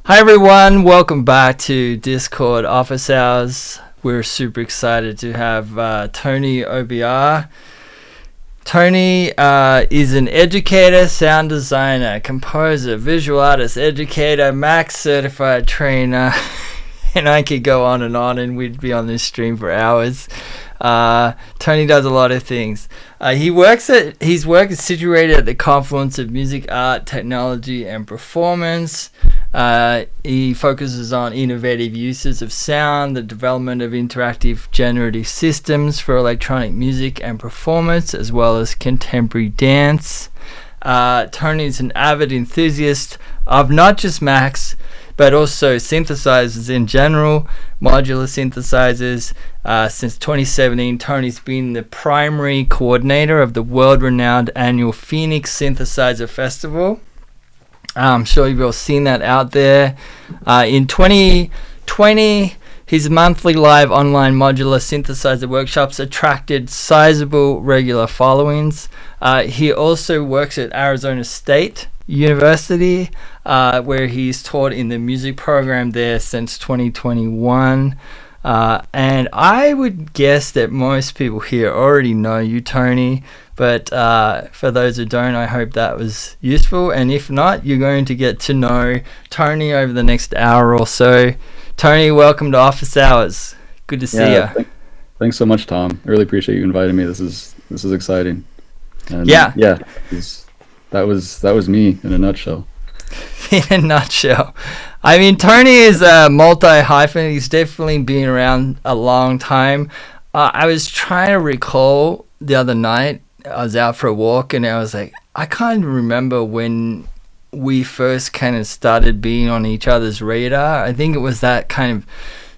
Hi everyone, welcome back to Discord Office Hours. We're super excited to have Tony OBR. Tony is an educator, sound designer, composer, visual artist, educator, Max certified trainer, and I could go on and we'd be on this stream for hours. Tony does a lot of things. His work is situated at the confluence of music, art, technology, and performance. He focuses on innovative uses of sound, the development of interactive generative systems for electronic music and performance, as well as contemporary dance. Tony is an avid enthusiast of not just Max, but also synthesizers in general, modular synthesizers. Since 2017, Tony's been the primary coordinator of the world-renowned annual Phoenix Synthesizer Festival. I'm sure you've all seen that out there. In 2020, his monthly live online modular synthesizer workshops attracted sizable regular followings. He also works at Arizona State University, where he's taught in the music program there since 2021. And I would guess that most people here already know you, Tony. But for those who don't, I hope that was useful. And if not, you're going to get to know Tony over the next hour or so. Tony, welcome to Office Hours. Good to see you. Thanks so much, Tom. I really appreciate you inviting me. This is exciting. And that was me in a nutshell. In a nutshell. I mean, Tony is a multi-hyphen. He's definitely been around a long time. I was trying to recall the other night. I was out for a walk and I was like, I can't remember when we first kind of started being on each other's radar. I think it was that kind of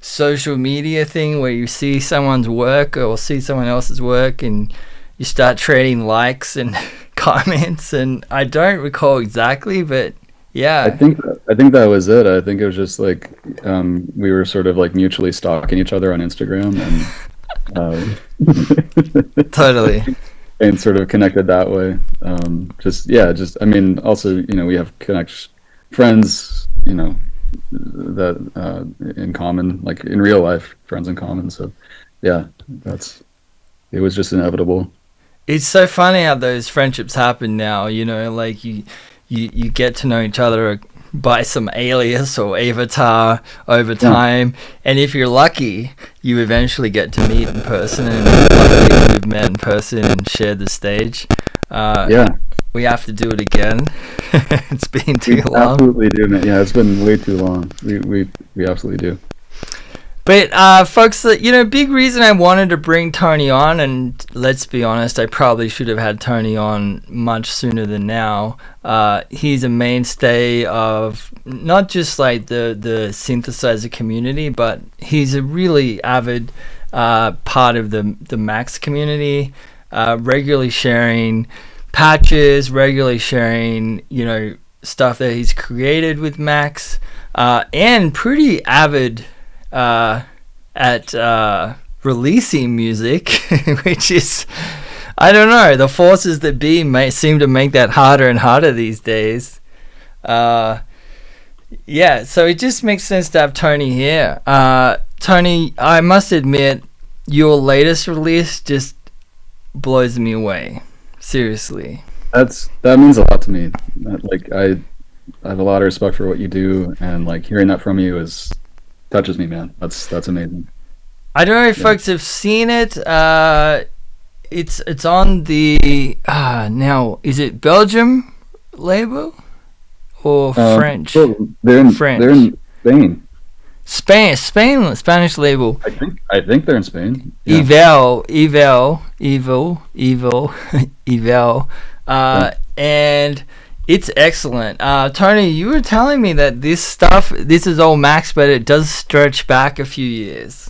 social media thing where you see someone's work or see someone else's work and you start trading likes and comments, and I don't recall exactly, but yeah. I think that was it. I think it was just like we were sort of like mutually stalking each other on Instagram and totally. And sort of connected that way. I mean, also, we have friends, that in common, like in real life, friends in common. So, yeah, it was just inevitable. It's so funny how those friendships happen now. Like you get to know each other by some alias or avatar over time, and if you're lucky, you eventually get to meet in person, and luckily we've met in person and shared the stage. We have to do it again. It's been too long. Absolutely do, man. Yeah, it's been way too long. We absolutely do. But folks, big reason I wanted to bring Tony on, and let's be honest, I probably should have had Tony on much sooner than now. He's a mainstay of not just like the synthesizer community, but he's a really avid part of the Max community, regularly sharing patches, regularly sharing, stuff that he's created with Max, and pretty avid at releasing music, which is, I don't know, the forces that be seem to make that harder and harder these days. So it just makes sense to have Tony here. Tony, I must admit, your latest release just blows me away. Seriously. That means a lot to me. I have a lot of respect for what you do, and like hearing that from you touches me, man. That's amazing. I don't know if folks have seen it. It's on the now, is it Belgium label or French? They're in Spain. Spanish label. I think they're in Spain. Yeah. Evel. And it's excellent. Tony, you were telling me that this is all Max, but it does stretch back a few years.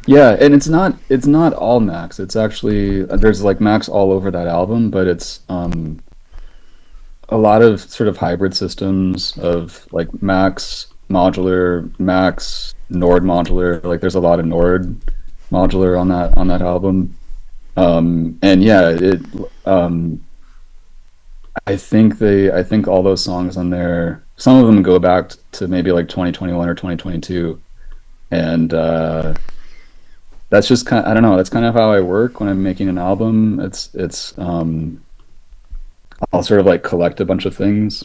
Yeah, and it's not all Max. It's actually, there's like Max all over that album, but it's a lot of sort of hybrid systems of like Max, Modular, Max, Nord Modular. Like there's a lot of Nord Modular on that album. And yeah, I think all those songs on there some of them go back to maybe like 2021 or 2022, and that's just kind I don't know, that's kind of how I work when I'm making an album. It's I'll sort of like collect a bunch of things,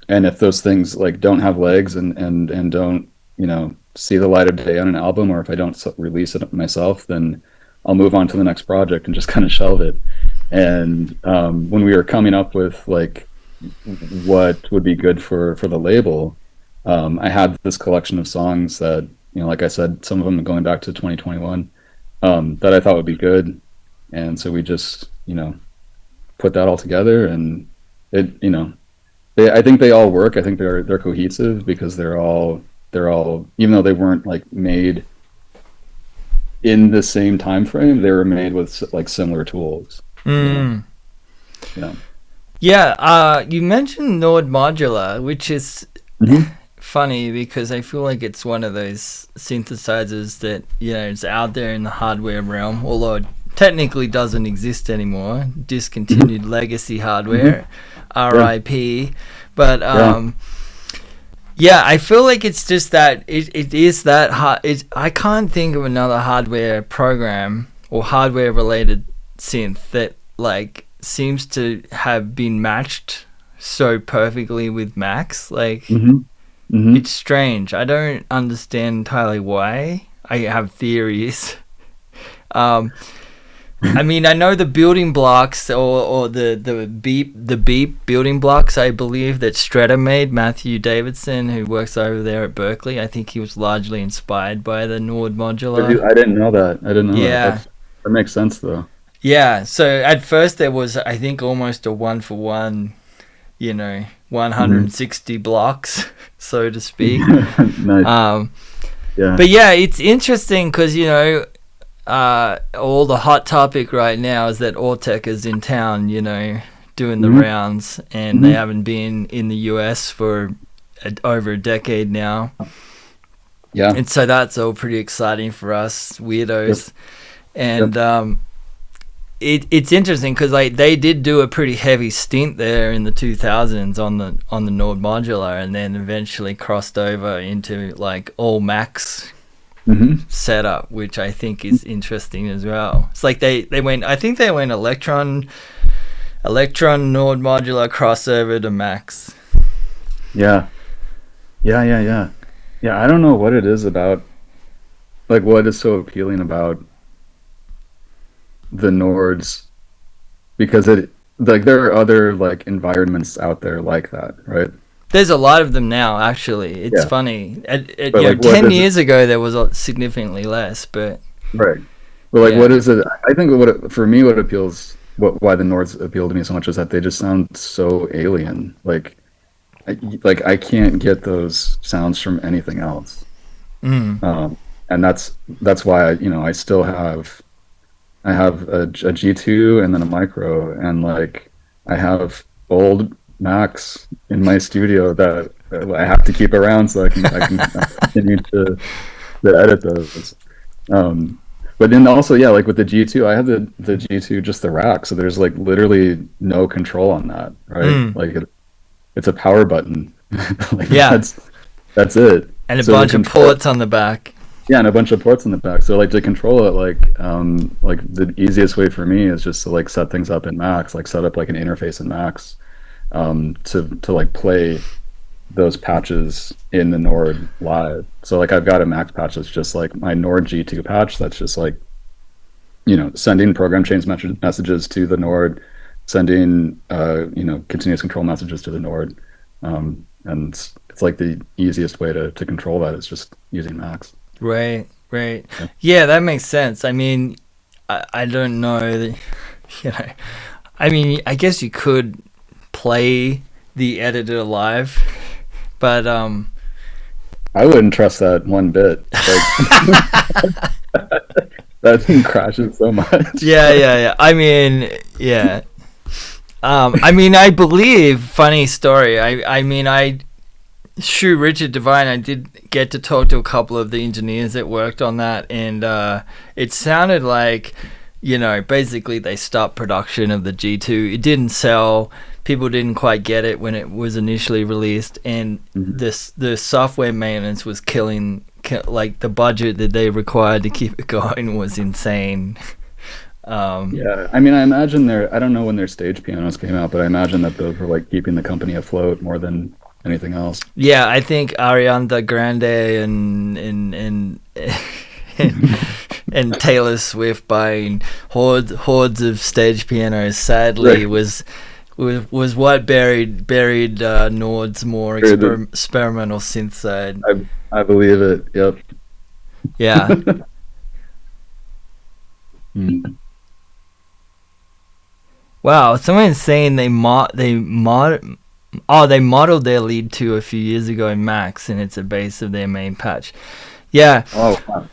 and if those things like don't have legs and don't, you know, see the light of day on an album, or if I don't release it myself, then I'll move on to the next project and just kind of shelve it. And when we were coming up with like what would be good for the label, I had this collection of songs that, you know, like I said, some of them going back to 2021, that I thought would be good. And so we just, you know, put that all together, and it, you know, I think they all work. I think they're cohesive because they're all, even though they weren't like made in the same time frame, they were made with like similar tools. Mm. Yeah. Yeah, you mentioned Nord Modular, which is funny because I feel like it's one of those synthesizers that, you know, is out there in the hardware realm, although it technically doesn't exist anymore. Discontinued legacy hardware, RIP. But yeah, I feel like it's just that it is that hard. I can't think of another hardware program or hardware related synth that like seems to have been matched so perfectly with Max. Like it's strange. I don't understand entirely why. I have theories. I mean, I know the building blocks or the beep building blocks, I believe, that Strata made. Matthew Davidson, who works over there at Berkeley, I think he was largely inspired by the Nord Modular. I didn't know that. That makes sense though. Yeah, so at first there was, I think, almost a one-for-one, you know, 160 blocks, so to speak. Nice. Yeah. But yeah, it's interesting because, you know, all the hot topic right now is that Autech is in town, you know, doing the rounds, and they haven't been in the US for over a decade now. Yeah. And so that's all pretty exciting for us weirdos. Yep. And it's interesting because like they did do a pretty heavy stint there in the 2000s on the Nord Modular, and then eventually crossed over into like all Max setup, which I think is interesting as well. It's like they went, I think they went Electron Nord Modular crossover to Max. Yeah, I don't know what it is about, like what is so appealing about the Nords, because it, like, there are other like environments out there like that, right? There's a lot of them now, actually. It's funny. You know, like, 10 years ago, there was significantly less, but... Right. But, like, what is it? I think for me, what appeals... why the Nords appeal to me so much is that they just sound so alien. Like I can't get those sounds from anything else. And that's why, I still have... I have a G2 and then a micro, and, like, I have old Max in my studio that I have to keep around so I can continue to edit those. But then also, like with the G2, I have the G2 just the rack, so there's like literally no control on that, right? Like it's a power button. Like, that's it. And a bunch of ports on the back. Yeah, and a bunch of ports in the back. So like to control it, like the easiest way for me is just to like set things up in Max, like set up like an interface in Max. To like play those patches in the Nord live. So like I've got a Max patch that's just like my Nord G2 patch that's just like, sending program change messages to the Nord, sending continuous control messages to the Nord, and it's like the easiest way to control that is just using Max. Right. Yeah, that makes sense. I mean, I don't know, I mean, I guess you could play the editor live, but I wouldn't trust that one bit. Like, that thing crashes so much. Yeah. I mean, yeah. I mean, I believe, funny story, Shu Richard Devine, I did get to talk to a couple of the engineers that worked on that, and it sounded like, basically they stopped production of the G2. It didn't sell people didn't quite get it when it was initially released, and the software maintenance was killing. Like the budget that they required to keep it going was insane. Yeah, I mean, I imagine I don't know when their stage pianos came out, but I imagine that those were like keeping the company afloat more than anything else. Yeah, I think Ariana Grande and and Taylor Swift buying hordes of stage pianos sadly was what buried Nord's more experimental synth side. I believe it. Yep. Yeah. Wow, someone's saying they modeled their lead 2 a few years ago in Max, and it's a base of their main patch. Yeah. Oh, wow.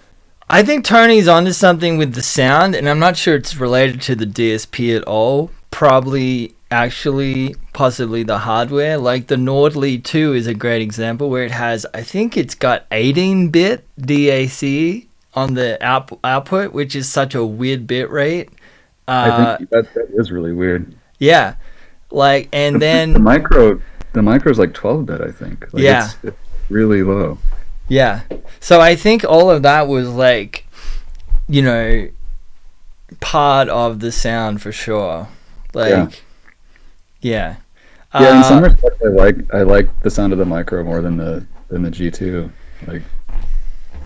I think Tony's onto something with the sound, and I'm not sure it's related to the DSP at all. Probably, actually, possibly the hardware. Like the Nord Lead 2 is a great example where it has, I think it's got 18-bit DAC on the output, which is such a weird bit rate. I think that is really weird. Yeah, like, and then the micro's like 12-bit, I think. Like, yeah, it's really low. Yeah, so I think all of that was like, part of the sound for sure. Like, yeah. In some respects, I like the sound of the micro more than the G2, like,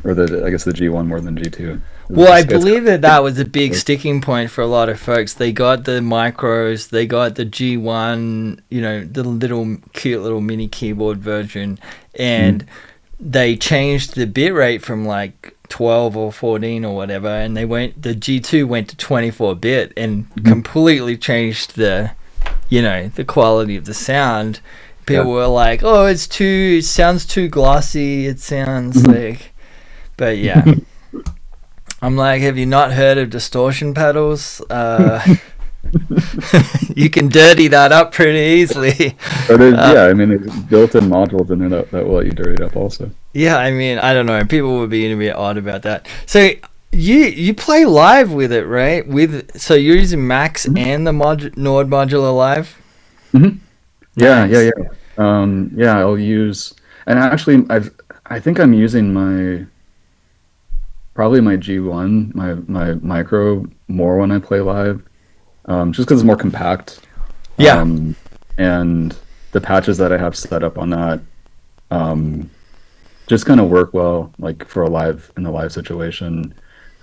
or I guess the G1 more than G2. Well, I believe that was a big sticking point for a lot of folks. They got the micros, they got the G1, the little cute little mini keyboard version, and they changed the bit rate from like 12 or 14 or whatever, and the G2 went to 24-bit and completely changed the quality of the sound. People were like, "Oh, it sounds too glossy. It sounds like," but yeah. I'm like, have you not heard of distortion pedals? You can dirty that up pretty easily. I mean, there's built-in modules in there that will let you dirty it up also. Yeah, I mean, I don't know. People would be a bit odd about that. So you play live with it, right? So you're using Max and the Nord Modular live? Mm-hmm. Yeah, nice. yeah. I'll use, and actually, I think I'm using probably my G1, my micro more when I play live, just because it's more compact. Yeah. And the patches that I have set up on that just kind of work well, like in the live situation.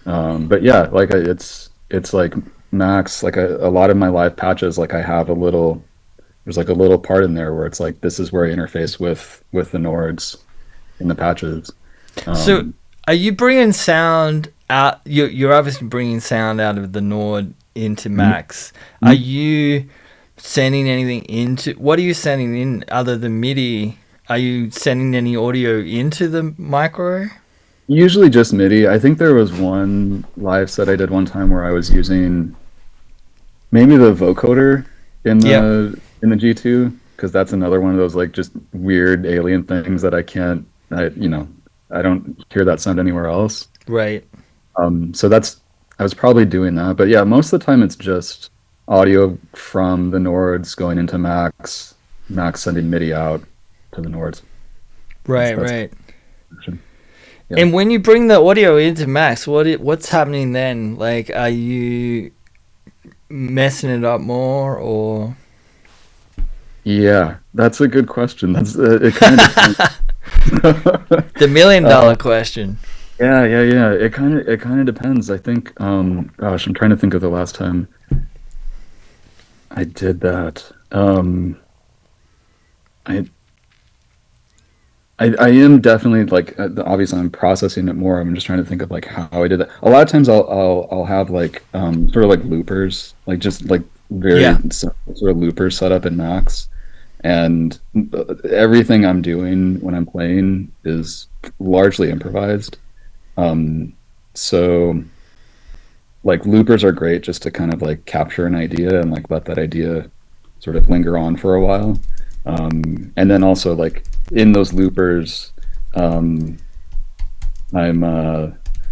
But yeah, like it's like Max, like a lot of my live patches, like I have there's like a little part in there where it's like, this is where I interface with the Nords in the patches. So are you bringing sound out? You're obviously bringing sound out of the Nord into Max. Mm-hmm. Are you sending anything into? What are you sending in other than MIDI? Are you sending any audio into the micro? Usually just MIDI. I think there was one live set I did one time where I was using maybe the vocoder in the G2, because that's another one of those like just weird alien things that I don't hear that sound anywhere else. Right. So I was probably doing that, but yeah, most of the time it's just audio from the Nords going into Max sending MIDI out to the Nords. Right, right. Yeah. And when you bring the audio into Max, what's happening then? Like, are you messing it up more, or? Yeah, that's a good question. That's it. Kind of the $1 million question. Yeah. It kind of depends. I think. Gosh, I'm trying to think of the last time I did that. I am definitely like, obviously I'm processing it more. I'm just trying to think of like how I did that. A lot of times I'll have like sort of like loopers, like just like very sort of loopers set up in Max, and everything I'm doing when I'm playing is largely improvised. So like loopers are great just to kind of like capture an idea and like let that idea sort of linger on for a while. And then also like in those loopers, I'm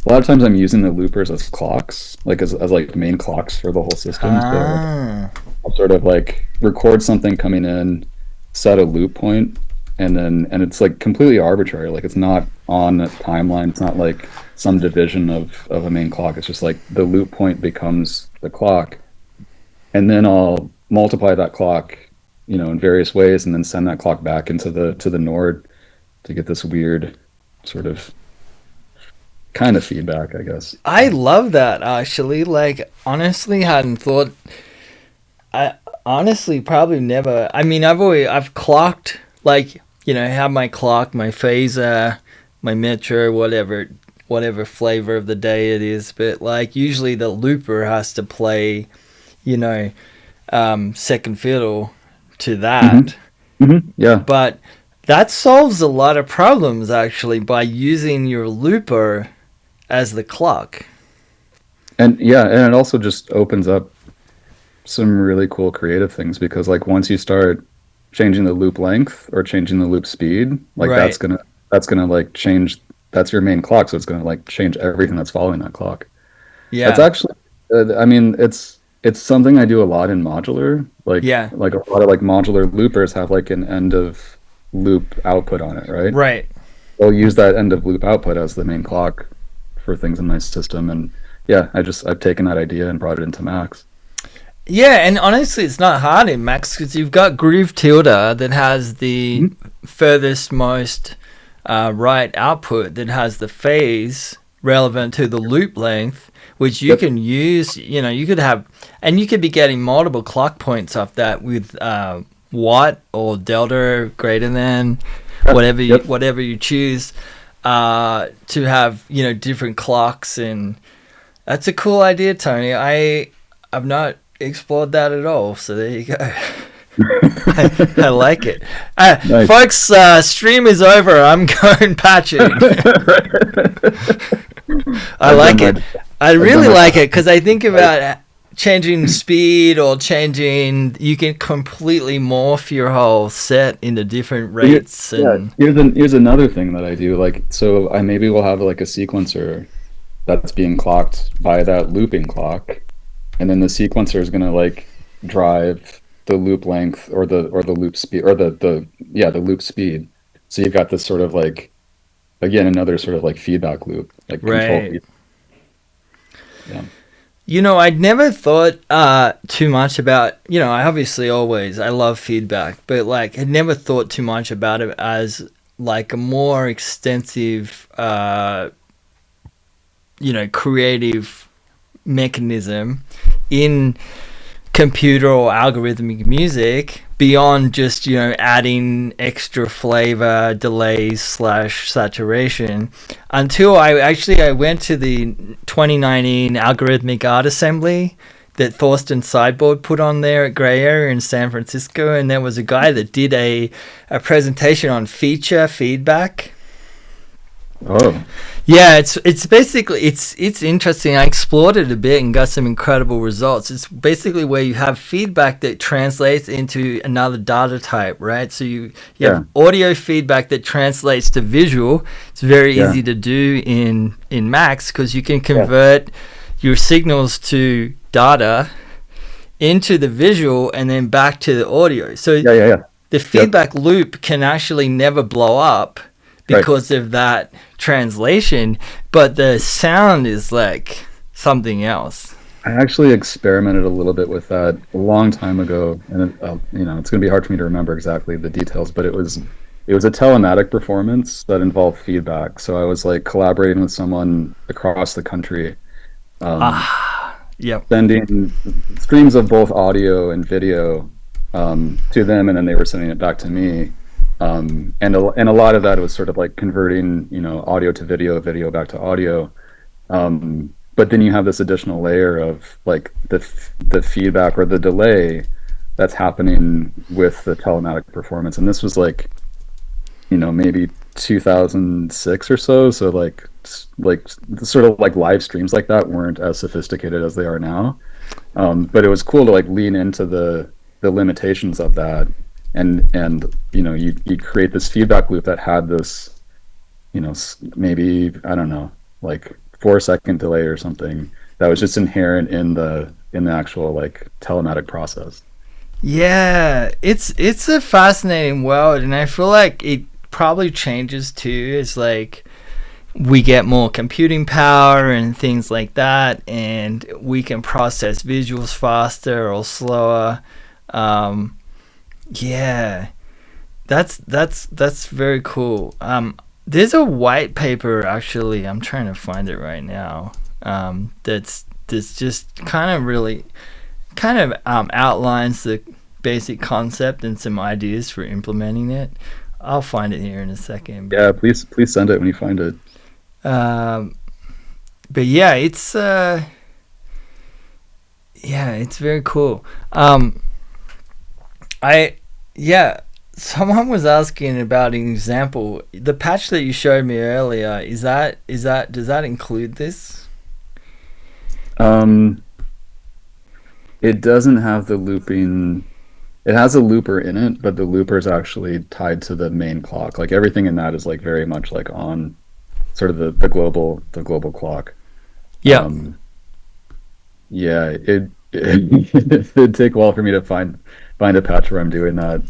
a lot of times I'm using the loopers as clocks, like as like main clocks for the whole system. So Ah, I'll sort of like record something coming in, set a loop point, and it's like completely arbitrary. Like it's not on a timeline. It's not like some division of a main clock. It's just like the loop point becomes the clock, and then I'll multiply that clock, in various ways, and then send that clock back into the Nord to get this weird sort of kind of feedback, I guess. I love that actually. Like, honestly, hadn't thought. I honestly probably never. I mean, I've clocked, like, have my clock, my phaser, my metro, whatever flavor of the day it is. But like usually the looper has to play, you know, second fiddle to that. Yeah. But that solves a lot of problems actually by using your looper as the clock. And yeah, and it also just opens up some really cool creative things, because like once you start changing the loop length or changing the loop speed, like Right. that's gonna like change. That's your main clock, so it's gonna like change everything that's following that clock. That's Yeah. actually, I mean, it's something I do a lot in modular. Yeah. Like a lot of like modular loopers have like an end of loop output on it, right? Right. They'll use that end of loop output as the main clock for things in my system, and yeah, I've taken that idea and brought it into Max. Yeah, and honestly, it's not hard in Max because you've got Groove Tilde that has the Mhm. furthest most right output that has the phase relevant to the loop length, which you Yep. can use. You could have, and you could be getting multiple clock points off that with watt or delta greater than Yep. whatever you choose to have different clocks, and that's a cool idea, Tony. I've not explored that at all, so there you go. I like it. Nice. Folks, stream is over. I'm going patching. I like it. I really like it because I think about changing speed or changing. You can completely morph your whole set into different rates. Yeah, And here's another thing that I do. Like, so I maybe will have like a sequencer that's being clocked by that looping clock, and then the sequencer is gonna like drive the loop length or the loop speed or the loop speed. So you've got this sort of like, again, another sort of like feedback loop, like control right. feed. Yeah. I'd never thought too much about, I obviously I love feedback, but like I'd never thought too much about it as like a more extensive, creative mechanism in computer or algorithmic music beyond just adding extra flavor, delays / saturation, until I went to the 2019 algorithmic art assembly that Thorsten Sideboard put on there at Gray Area in San Francisco, and there was a guy that did a presentation on feature feedback. Oh, Yeah, it's basically it's interesting. I explored it a bit and got some incredible results. It's basically where you have feedback that translates into another data type, right? So you have audio feedback that translates to visual. It's very easy to do in Max because you can convert your signals to data into the visual and then back to the audio. So the feedback loop can actually never blow up because of that translation, but the sound is like something else. I actually experimented a little bit with that a long time ago, and it's going to be hard for me to remember exactly the details, but it was a telematic performance that involved feedback. So I was like collaborating with someone across the country, sending streams of both audio and video to them, and then they were sending it back to me. And a lot of that was sort of like converting, audio to video, video back to audio. But then you have this additional layer of like the feedback or the delay that's happening with the telematic performance. And this was like, maybe 2006 or so. So like sort of like live streams like that weren't as sophisticated as they are now. But it was cool to like lean into the limitations of that. And you create this feedback loop that had this, maybe, I don't know, like 4-second delay or something that was just inherent in the actual like telematic process. Yeah, it's a fascinating world, and I feel like it probably changes too as like we get more computing power and things like that, and we can process visuals faster or slower. Yeah, that's very cool. There's a white paper actually. I'm trying to find it right now. That's just kind of outlines the basic concept and some ideas for implementing it. I'll find it here in a second. Yeah, please send it when you find it. But yeah, it's very cool. Someone was asking about an example. The patch that you showed me earlier, does that include this? It doesn't have the looping. It has a looper in it, but the looper is actually tied to the main clock. Like everything in that is like very much like on sort of the global clock. Yeah. Yeah, it'd take a while for me to find a patch where I'm doing that,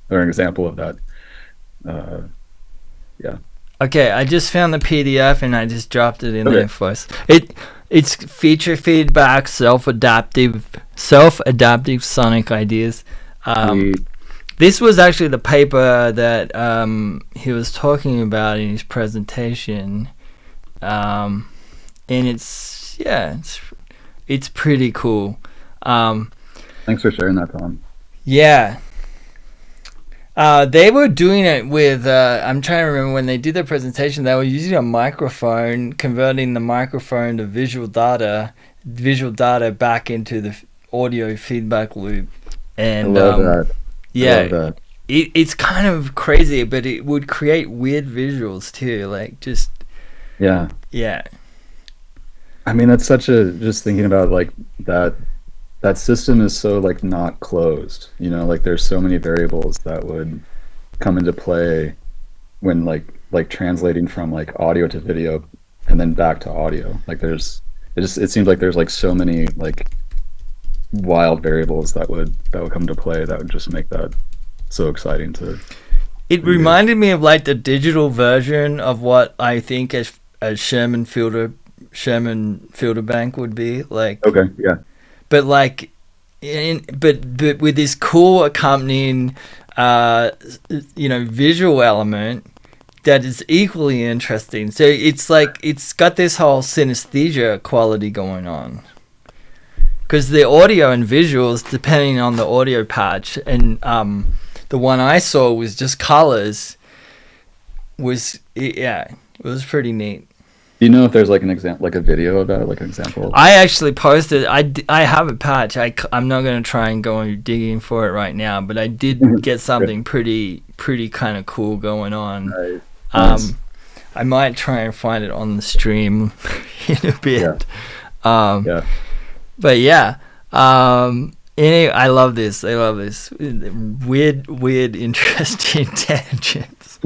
or an example of that. Yeah. Okay, I just found the PDF and I just dropped it in Okay. there for us. It's feature feedback, self-adaptive sonic ideas. This was actually the paper that he was talking about in his presentation, and it's pretty cool. Thanks for sharing that, Tom. Yeah. They were doing it with, I'm trying to remember when they did their presentation, they were using a microphone, converting the microphone to visual data back into the audio feedback loop. And I love that. yeah, I love that. it's kind of crazy, but it would create weird visuals too, like just, Yeah. yeah. I mean, that's just thinking about like that system is so like not closed, like there's so many variables that would come into play when like translating from like audio to video and then back to audio. Like it seems like there's like so many like wild variables that would come into play that would just make that so exciting to. It reminded me of like the digital version of what I think a Sherman filter bank would be like. Okay, yeah. But like, but with this cool accompanying, visual element that is equally interesting. So it's like it's got this whole synesthesia quality going on. Because the audio and visuals, depending on the audio patch, and the one I saw was just colors. It was pretty neat. Do you know if there's like an example, like a video of that, like an example? I actually posted. I have a patch. I'm not gonna try and go and digging for it right now, but I did get something pretty kind of cool going on. Nice. I might try and find it on the stream in a bit. Yeah. But yeah. Anyway, I love this. Weird, interesting tangents.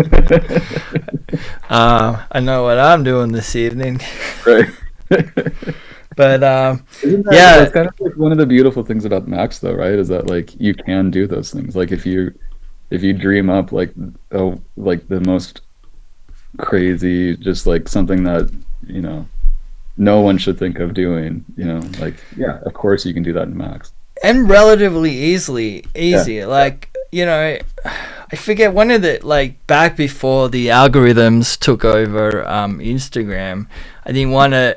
I know what I'm doing this evening. Right. But that's kind of like one of the beautiful things about Max, though, right? Is that like you can do those things. Like if you dream up like the most crazy, just like something that no one should think of doing. Like yeah, of course you can do that in Max. And relatively easy. Yeah. Like I forget one of the like back before the algorithms took over Instagram. I didn't want to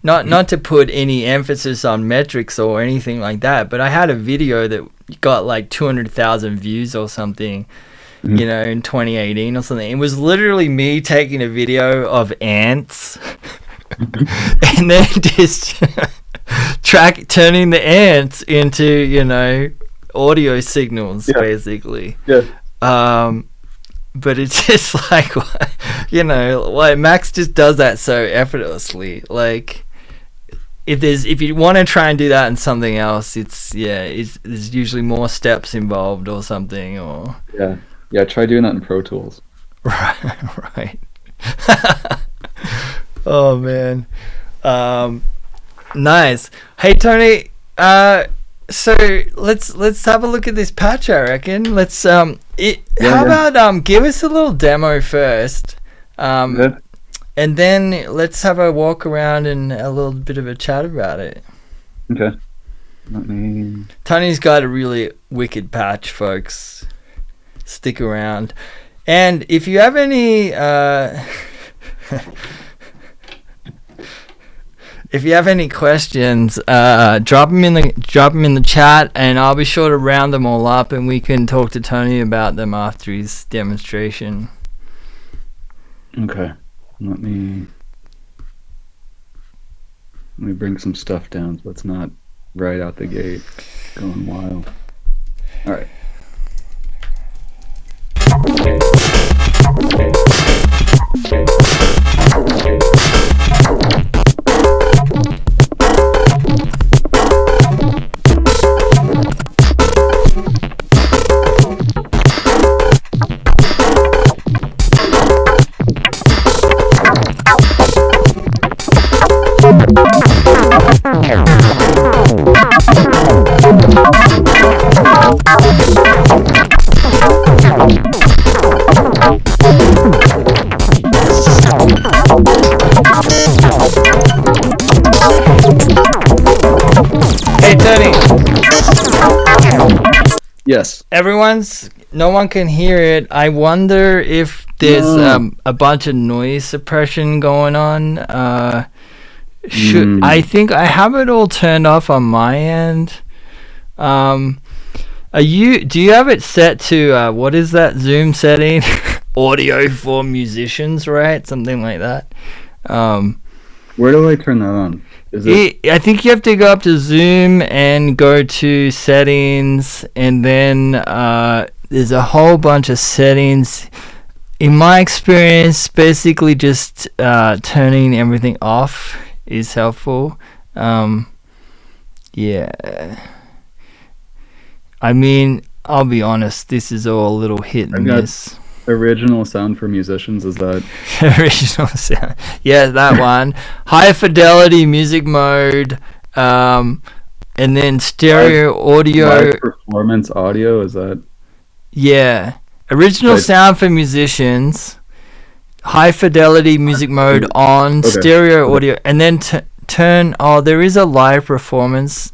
not to put any emphasis on metrics or anything like that, but I had a video that got like 200,000 views or something, in 2018 or something. It was literally me taking a video of ants and then just turning the ants into audio signals, basically. Yeah. But it's just like like Max just does that so effortlessly. Like if you want to try and do that in something else, there's usually more steps involved or something. Or try doing that in Pro Tools. Right. Oh man. Nice. Hey Tony, so let's have a look at this patch, I reckon. How about give us a little demo first. Good. And then let's have a walk around and a little bit of a chat about it. Okay. Tony's got a really wicked patch, folks. Stick around. And if you have any if you have any questions, drop them in the chat, and I'll be sure to round them all up, and we can talk to Tony about them after his demonstration. Okay. Let me bring some stuff down so it's not right out the gate going wild. All right. Hey Tony. Yes. No one can hear it. I wonder if there's a bunch of noise suppression going on. I think I have it all turned off on my end. Do you have it set to what is that Zoom setting? Audio for musicians, right? Something like that. Where do I turn that on? I think you have to go up to Zoom and go to settings, and then there's a whole bunch of settings. In my experience, basically just turning everything off is helpful. Yeah. I mean, I'll be honest, this is all a little hit and miss. Original sound for musicians, is that original sound? Yeah, that one. High fidelity music mode, and then stereo audio. Live performance audio, is that? Yeah, original sound for musicians. High fidelity music mode on, stereo audio, and then turn. Oh, there is a live performance.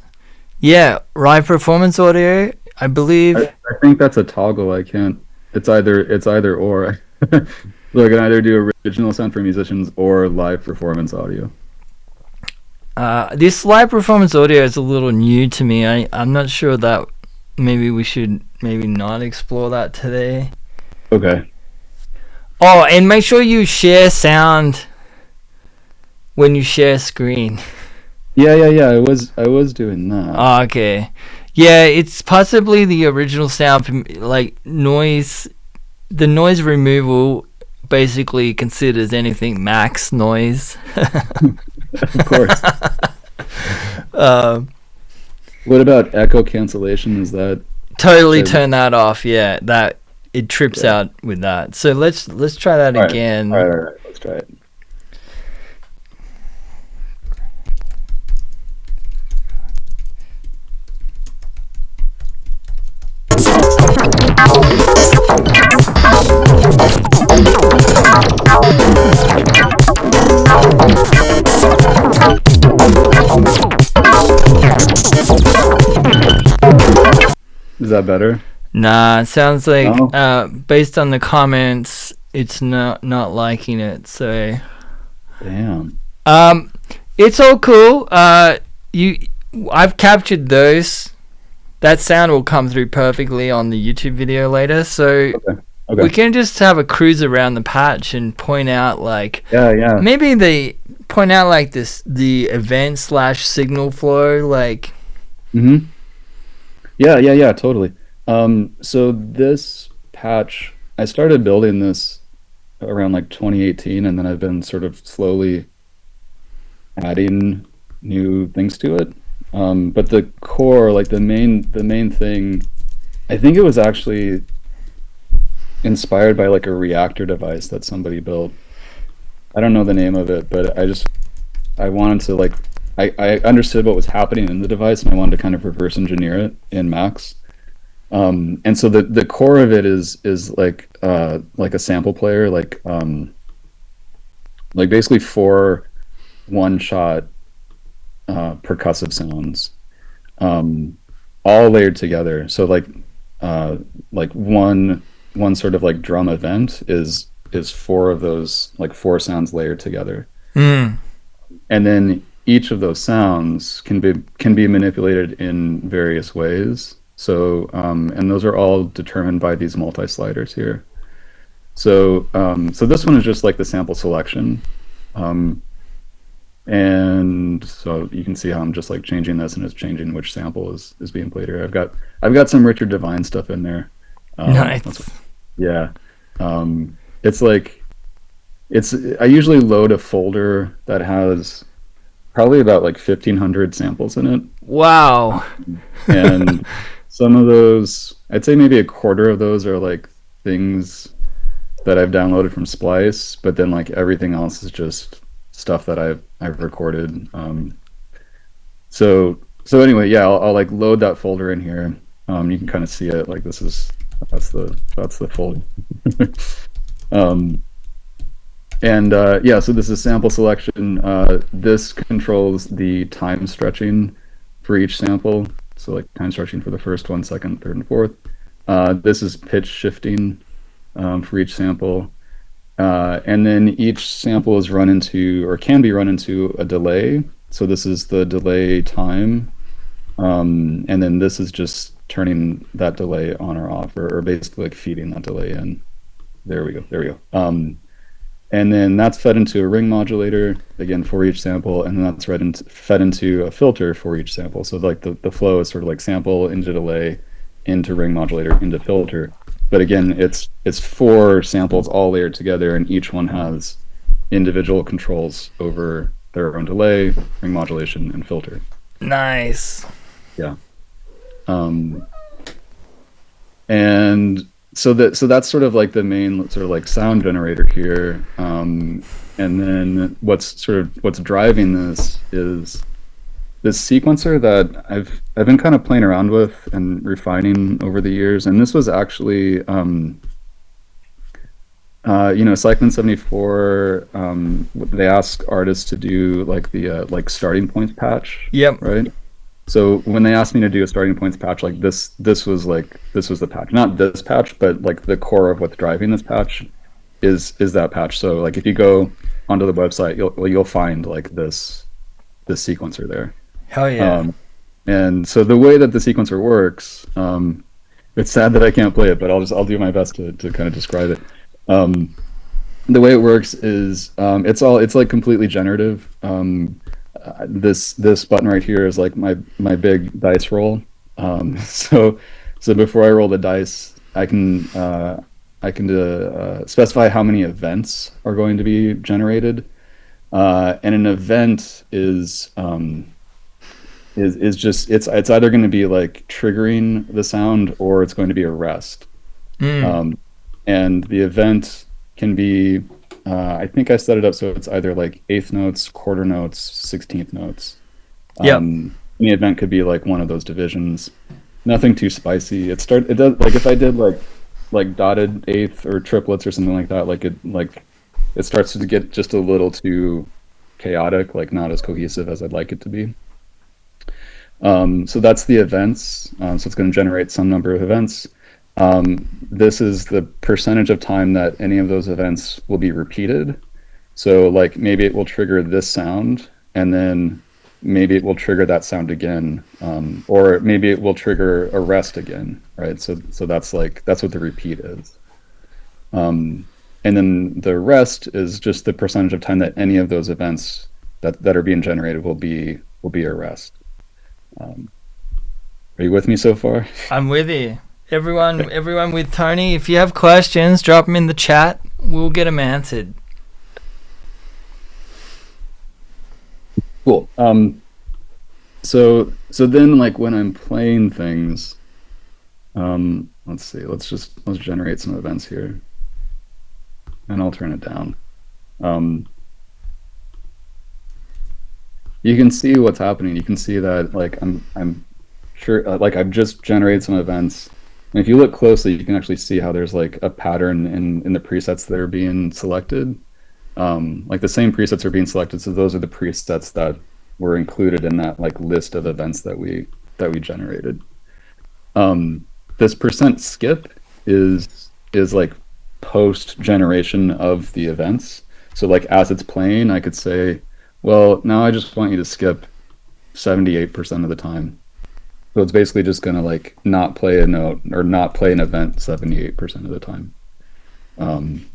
Yeah, live performance audio, I believe. I think that's a toggle. I can't. It's either or. So I can either do original sound for musicians or live performance audio. This live performance audio is a little new to me. I'm not sure that maybe we should not explore that today. Okay. Oh, and make sure you share sound when you share screen. Yeah. I was doing that. Oh, okay. Yeah, it's possibly the original sound from noise. The noise removal basically considers anything max noise. Of course. What about echo cancellation? Is that totally turn that off? Yeah, that it trips out with that. So let's try that again. All right. Let's try it. Is that better? Nah, it sounds like based on the comments, it's not liking it. So, damn. It's all cool. I've captured those. That sound will come through perfectly on the YouTube video later. So we can just have a cruise around the patch and point out maybe they point out the event / signal flow Yeah, totally. So this patch, I started building this around 2018, and then I've been sort of slowly adding new things to it. But the core, the main thing, I think it was actually inspired by a reactor device that somebody built. I don't know the name of it, but I wanted to like I understood what was happening in the device, and I wanted to kind of reverse engineer it in Max. And so the core of it is like a sample player, like basically four one shot percussive sounds, um, all layered together. So like one sort of like drum event is four of those, like four sounds layered together, Mm. and then each of those sounds can be manipulated in various ways. So and those are all determined by these multi sliders here. So this one is just like the sample selection. Um, and so you can see how I'm just like changing this, and it's changing which sample is being played here. I've got some Richard Devine stuff in there. Nice. Yeah. It's like I usually load a folder that has probably about like 1,500 samples in it, Wow. and some of those, I'd say maybe a quarter of those are like things that I've downloaded from Splice, but then like everything else is just stuff that I've recorded. So anyway, yeah, I'll like load that folder in here. You can kind of see it. Like that's the folder. um, and yeah, so this is sample selection. This controls the time stretching for each sample. So like time stretching for the first one, second, third, and fourth. This is pitch shifting for each sample. And then each sample is run into, or can be run into, a delay. So this is the delay time. And then this is just turning that delay on or off, or basically like feeding that delay in. There we go. There we go. And then that's fed into a ring modulator, again, for each sample. And then that's fed into a filter for each sample. So like the flow is sort of like sample into delay, into ring modulator, into filter. But again, it's four samples all layered together, and each one has individual controls over their own delay, ring modulation, and filter. Nice. Yeah. And so that's sort of like the main sort of like sound generator here. And then what's driving this is this sequencer that I've been kind of playing around with and refining over the years. And this was actually Cycling 74, they ask artists to do like the like starting points patch. Yep. Right. So when they asked me to do a starting points patch, like this was the patch, not this patch, but like the core of what's driving this patch is that patch. So like if you go onto the website, you'll find like this sequencer there. Hell yeah. And so the way that the sequencer works, it's sad that I can't play it, but I'll do my best to kind of describe it. The way it works is it's like completely generative. This button right here is like my big dice roll. So before I roll the dice, I can specify how many events are going to be generated, and an event is just it's either going to be like triggering the sound, or it's going to be a rest. And the event can be, I think I set it up so it's either like eighth notes, quarter notes, 16th notes. The event could be like one of those divisions. Nothing too spicy. It does, like if I did like dotted eighth or triplets or something like that, it starts to get just a little too chaotic, like not as cohesive as I'd like it to be. So that's the events. So it's going to generate some number of events. This is the percentage of time that any of those events will be repeated. So like maybe it will trigger this sound, and then maybe it will trigger that sound again, or maybe it will trigger a rest again, right? So that's what the repeat is. And then the rest is just the percentage of time that any of those events that are being generated will be a rest. Are you with me so far? I'm with you. Everyone with Tony, if you have questions, drop them in the chat. We'll get them answered. Cool. So then like when I'm playing things, let's see, let's generate some events here, and I'll turn it down. you can see what's happening. You can see that like I'm sure like I've just generated some events. And if you look closely, you can actually see how there's like a pattern in the presets that are being selected. Like the same presets are being selected, so those are the presets that were included in that like list of events that we generated. This percent skip is like post generation of the events. So like as it's playing, I could say, well, now I just want you to skip 78% of the time. So it's basically just gonna like not play a note or not play an event 78% of the time. Um,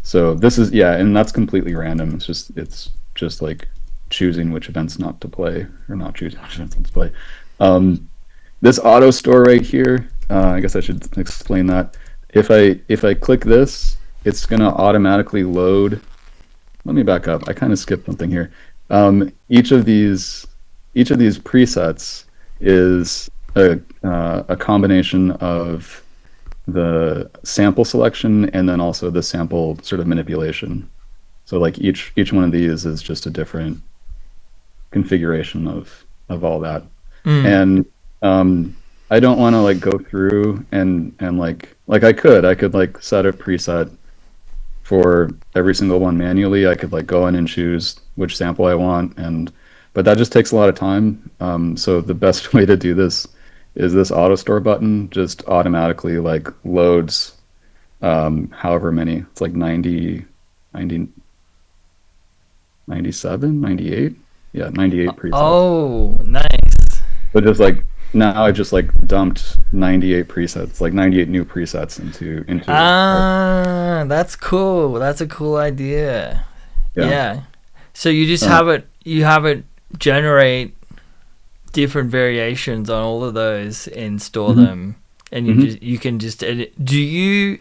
so this is yeah, and that's completely random. It's just like choosing which events not to play or not choosing which events not to play. Um, this auto store right here, I guess I should explain that. If I click this, it's gonna automatically load. Let me back up. I kind of skipped something here. Each of these presets is a combination of the sample selection and then also the sample sort of manipulation. So like each one of these is just a different configuration of all that. Mm. And I don't want to like go through and like I could like set a preset for every single one manually. I could like go in and choose which sample I want, and but that just takes a lot of time. So the best way to do this is this auto store button just automatically like loads however many. It's like 90, 90, 97, 98. Yeah, 98 presets. Oh, nice. But just like now I just like dumped 98 presets, like 98 new presets into Ah, that's cool. That's a cool idea. yeah. Yeah. So you just Uh, have it generate different variations on all of those and store mhm, them, and mhm. you can just edit. Do you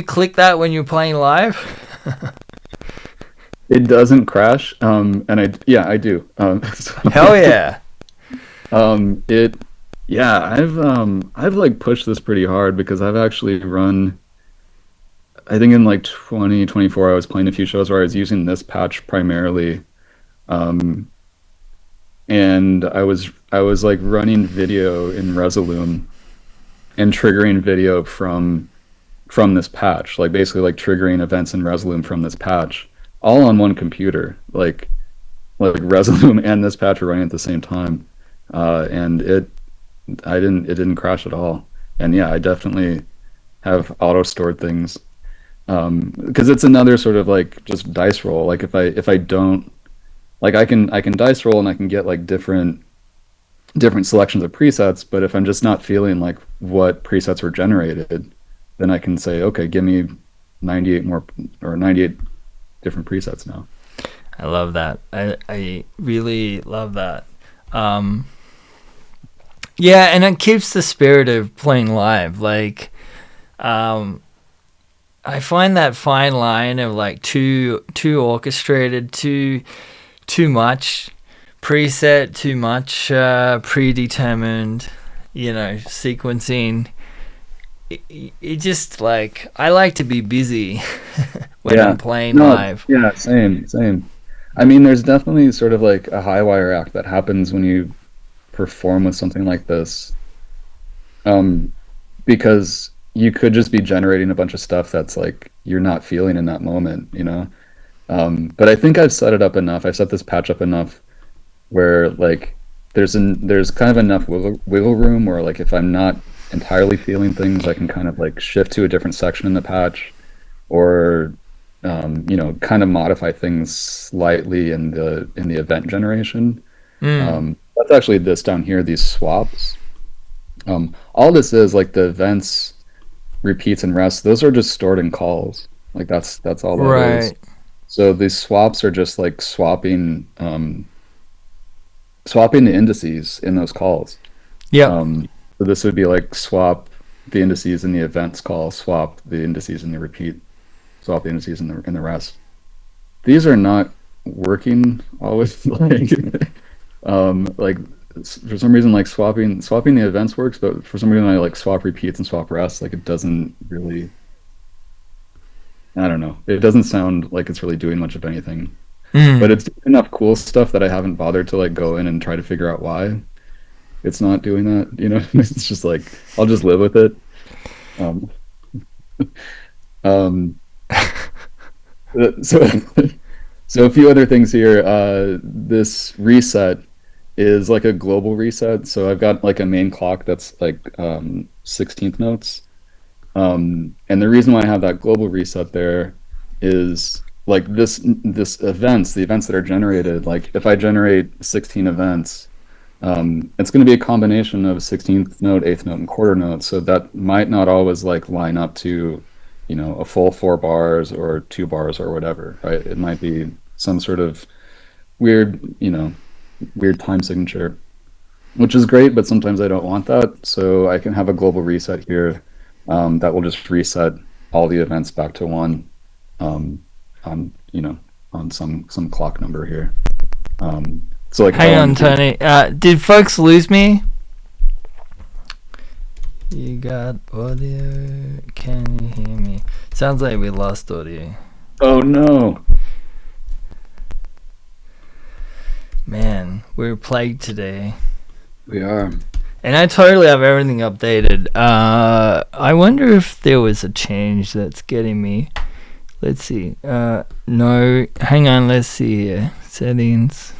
click that when you're playing live? It doesn't crash. And I do. Hell yeah. It yeah, I've like pushed this pretty hard because I've actually run I think in like 2024 I was playing a few shows where I was using this patch primarily. Um, and I was like running video in Resolume and triggering video from this patch, like basically like triggering events in Resolume from this patch, all on one computer, like Resolume and this patch were running at the same time, and it didn't crash at all. And yeah, I definitely have auto stored things because it's another sort of like just dice roll. Like if I don't like I can dice roll and I can get like different selections of presets, but if I'm just not feeling like what presets were generated, then I can say, okay, give me 98 more or 98 different presets now. I love that. I really love that. Um, yeah, and it keeps the spirit of playing live. Like, um, I find that fine line of like too orchestrated, too much preset, too much predetermined, sequencing. It just like I like to be busy when I'm Yeah. playing No, live. yeah, same. I mean, there's definitely sort of like a high wire act that happens when you perform with something like this. Um, because you could just be generating a bunch of stuff that's like you're not feeling in that moment. But I think I've set it up enough. I've set this patch up enough where like there's kind of enough wiggle room where like if I'm not entirely feeling things, I can kind of like shift to a different section in the patch or kind of modify things slightly in the event generation. Mm. That's actually this down here, these swaps. All this is like the events, repeats, and rests. Those are just stored in calls. Like that's all that is. Right. So these swaps are just like swapping the indices in those calls. Yep. So this would be like swap the indices in the events call, swap the indices in the repeat, swap the indices in the rest. These are not working always like for some reason like swapping the events works, but for some reason I like swap repeats and swap rests, like it doesn't really, I don't know. It doesn't sound like it's really doing much of anything. But it's enough cool stuff that I haven't bothered to like go in and try to figure out why it's not doing that. It's just like I'll just live with it. Um, um, so so a few other things here. This reset is like a global reset. So I've got like a main clock that's like 16th notes. And the reason why I have that global reset there is like this events, the events that are generated, like if I generate 16 events, it's going to be a combination of 16th note, 8th note, and quarter note. So that might not always like line up to, a full 4 bars or 2 bars or whatever, right? It might be some sort of weird, weird time signature, which is great, but sometimes I don't want that. So I can have a global reset here that will just reset all the events back to 1 on on some clock number here. So like hang on, Tony. Did folks lose me? You got audio? Can you hear me? Sounds like we lost audio. Oh no. Man, we're plagued today. We are. And I totally have everything updated. I wonder if there was a change that's getting me. Let's see. No, hang on. Let's see here. Settings.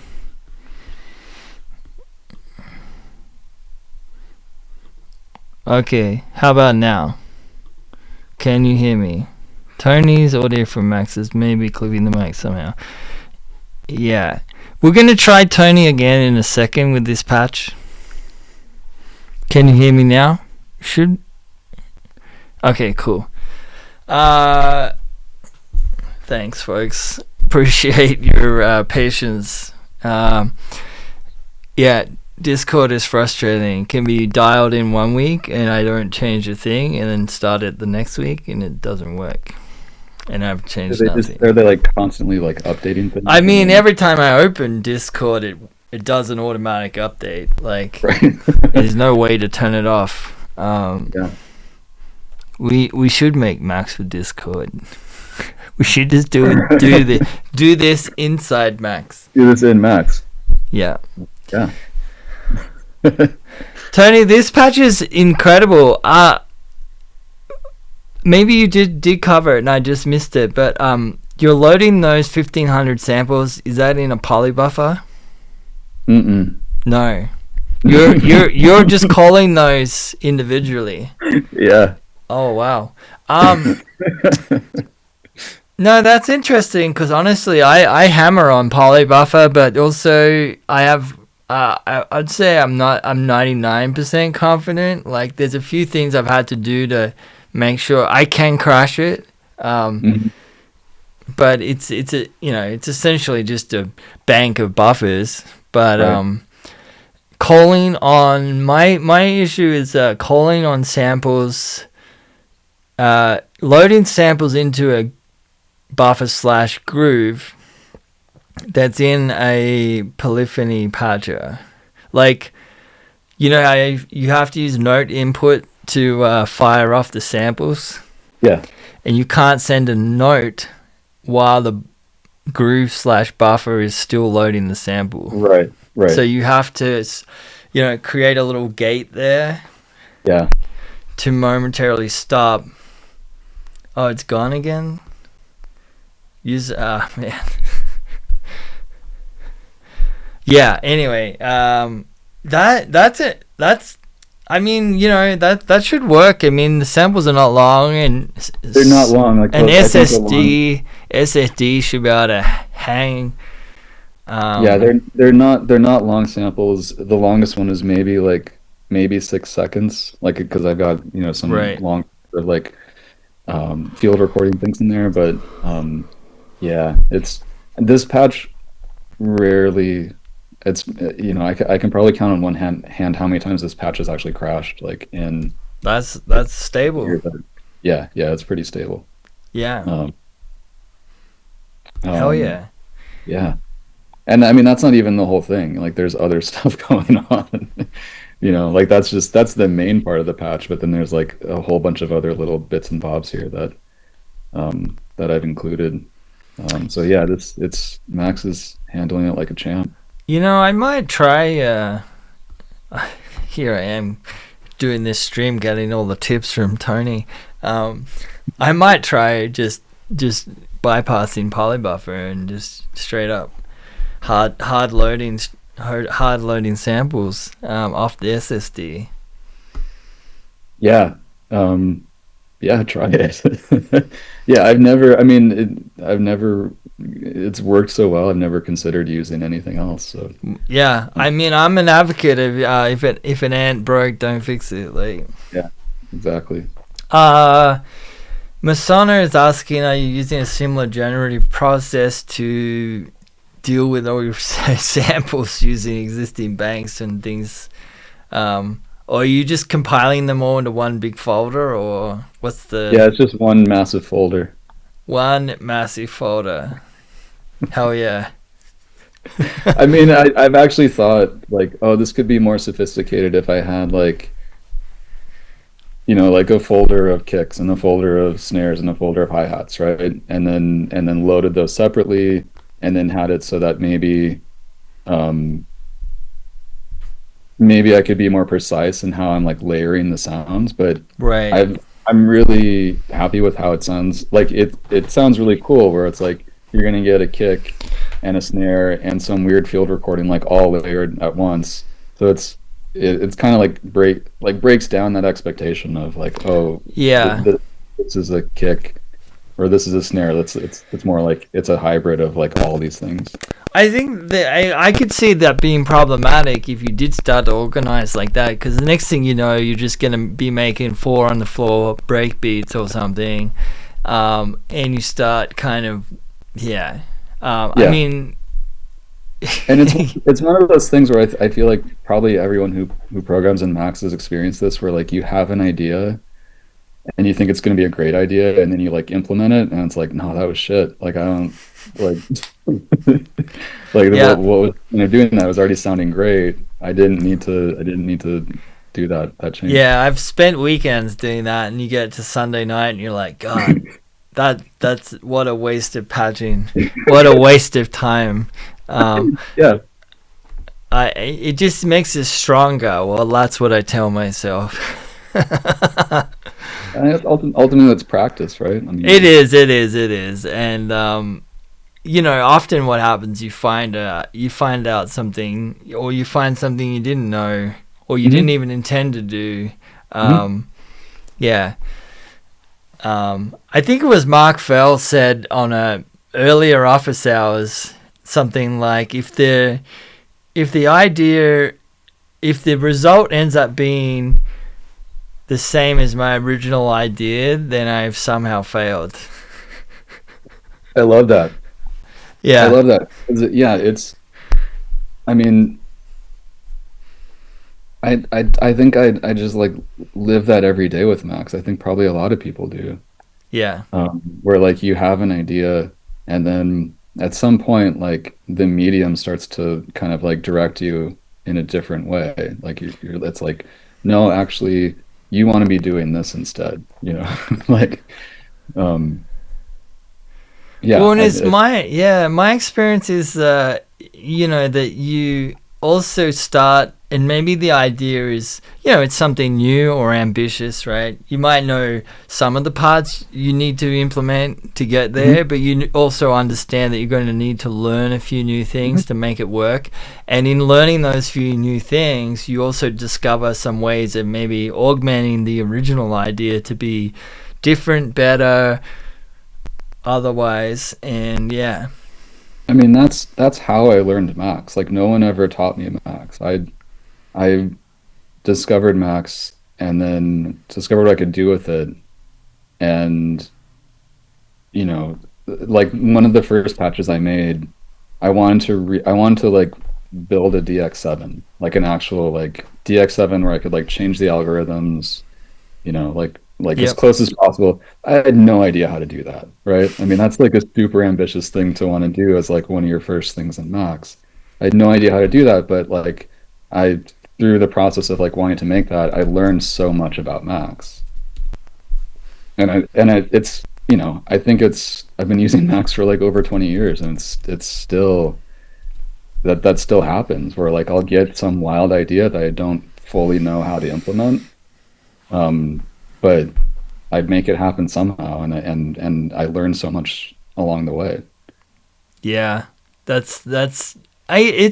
Okay, how about now? Can you hear me? Tony's audio from Max is maybe clipping the mic somehow. Yeah. We're going to try Tony again in a second with this patch. Can you hear me now? Should. Okay, cool. Thanks, folks. Appreciate your patience. Yeah, Discord is frustrating. It can be dialed in 1 week and I don't change a thing, and then start it the next week and it doesn't work. And I've changed nothing. Are they like constantly like updating things? I mean, every time I open Discord, it does an automatic update. Like, right. There's no way to turn it off. Yeah. We should make Max for Discord. We should just do this inside Max. Do this in Max. Yeah. Yeah. Tony, this patch is incredible. Maybe you did cover it and I just missed it, but you're loading those 1500 samples. Is that in a poly buffer? No. You're just calling those individually. Yeah. Oh wow. No, that's interesting because honestly, I hammer on poly buffer, but also I have. I'd say I'm 99% confident. Like, there's a few things I've had to do to make sure I can crash it. But it's essentially just a bank of buffers. But right. Calling on my issue is calling on samples, loading samples into a buffer / groove that's in a polyphony patcher. Like, you have to use note input to fire off the samples. Yeah. And you can't send a note while the groove / buffer is still loading the sample. Right. So you have to, create a little gate there. Yeah. To momentarily stop. Oh, it's gone again? Man. Yeah, anyway, that's it. I mean, that should work. I mean, the samples are not long, and they're not long. Like an SSD should be able to hang. Yeah, they're not long samples. The longest one is maybe 6 seconds. Like, because I've got some long like field recording things in there, but yeah, it's this patch rarely. It's I can probably count on one hand how many times this patch has actually crashed. Like in that's stable. Yeah, it's pretty stable. Yeah. Hell yeah. Yeah, and I mean that's not even the whole thing. Like there's other stuff going on. Like that's the main part of the patch. But then there's like a whole bunch of other little bits and bobs here that I've included. So yeah, it's Max is handling it like a champ. I might try. Here I am doing this stream, getting all the tips from Tony. I might try just bypassing polybuffer and just straight up hard loading samples off the SSD. Yeah, yeah, try it. Yeah, it's worked so well. I've never considered using anything else. So yeah, I mean, I'm an advocate of if an ant broke, don't fix it. Like, yeah, exactly. Masana is asking, are you using a similar generative process to deal with all your samples using existing banks and things? Or are you just compiling them all into one big folder, or what's the... Yeah, it's just one massive folder. One massive folder. Hell yeah. I mean, I've actually thought, like, oh, this could be more sophisticated if I had, like, like a folder of kicks and a folder of snares and a folder of hi-hats, right? And then loaded those separately, and then had it so that maybe I could be more precise in how I'm like layering the sounds, but right. I'm really happy with how it sounds. Like it sounds really cool where it's like you're gonna get a kick and a snare and some weird field recording like all layered at once. So it's kind of like breaks down that expectation of like, oh yeah, this is a kick or this is a snare. It's more like it's a hybrid of like all these things. I think that I could see that being problematic if you did start to organize like that, because the next thing you know, you're just going to be making 4 on the floor break beats or something, and you start kind of, yeah. I mean... And it's one of those things where I feel like probably everyone who programs in Max has experienced this, where like you have an idea and you think it's going to be a great idea, and then you like implement it and it's like, no, that was shit. Like I don't like like yeah. what was doing that was already sounding great. I didn't need to do that change. Yeah, I've spent weekends doing that, and you get to Sunday night and you're like, God, that's what a waste of patching. What a waste of time. Yeah. It just makes it stronger. Well, that's what I tell myself. Ultimately, it's practice, right? I mean, it is, and often what happens, you find out something, or you find something you didn't know, or you didn't even intend to do. Yeah. I think it was Mark Fell said on a earlier office hours something like, if the result ends up being the same as my original idea, then I've somehow failed. I love that. Yeah. I love that. Yeah, it's, I mean, I think I just like live that every day with Max. I think probably a lot of people do. Yeah. Where like you have an idea and then at some point like the medium starts to kind of like direct you in a different way. Like it's like, no, actually you want to be doing this instead, like, yeah. Well, and my experience is, that you also start, and maybe the idea is, it's something new or ambitious, right? You might know some of the parts you need to implement to get there, but you also understand that you're going to need to learn a few new things to make it work. And in learning those few new things, you also discover some ways of maybe augmenting the original idea to be different, better, otherwise. And yeah. I mean, that's how I learned Max. Like no one ever taught me Max. I discovered Max and then discovered what I could do with it. And, like one of the first patches I made, I wanted to like build a DX7, like an actual like DX7 where I could like change the algorithms, like as close as possible. I had no idea how to do that, right? I mean, that's like a super ambitious thing to want to do as like one of your first things in Max. I had no idea how to do that, but like through the process of like wanting to make that, I learned so much about Max. And it's I think I've been using Max for like over 20 years, and it's still that still happens where like I'll get some wild idea that I don't fully know how to implement, but I make it happen somehow, and I learn so much along the way. Yeah, it's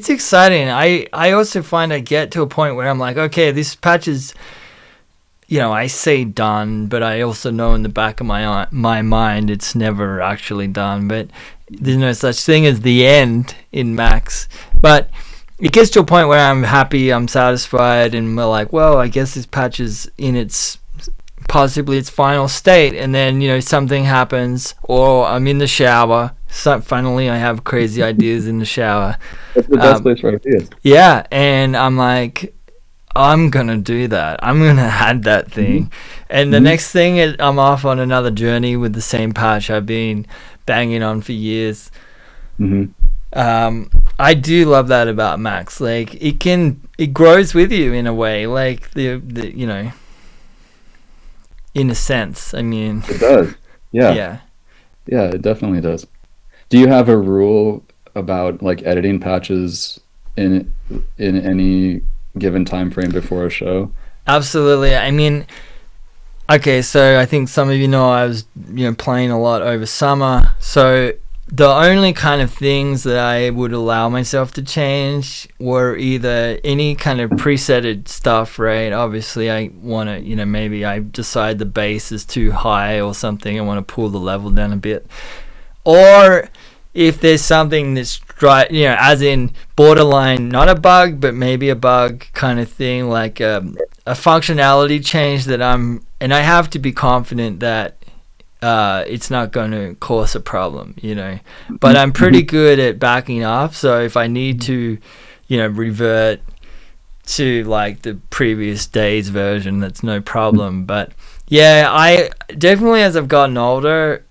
exciting. I also find I get to a point where I'm like, okay, this patch is, I say done, but I also know in the back of my mind it's never actually done. But there's no such thing as the end in Max. But it gets to a point where I'm happy, I'm satisfied, and we're like, well, I guess this patch is in possibly its final state, and then something happens, or I'm in the shower. So finally, I have crazy ideas in the shower. That's the best place for ideas. Yeah, and I'm like, I'm gonna do that. I'm gonna add that thing, and the next thing is I'm off on another journey with the same patch I've been banging on for years. I do love that about Max. Like it grows with you in a way. Like the in a sense. I mean, it does. Yeah, it definitely does. Do you have a rule about like editing patches in any given time frame before a show? Absolutely. I mean, okay, so I think some of you know I was playing a lot over summer. So the only kind of things that I would allow myself to change were either any kind of presetted stuff, right? Obviously, I want to, maybe I decide the bass is too high or something. I want to pull the level down a bit. Or if there's something that's as in borderline, not a bug, but maybe a bug kind of thing, like a functionality change that and I have to be confident that it's not going to cause a problem, but I'm pretty good at backing up. So if I need to, revert to like the previous day's version, that's no problem. But yeah, I definitely, as I've gotten older,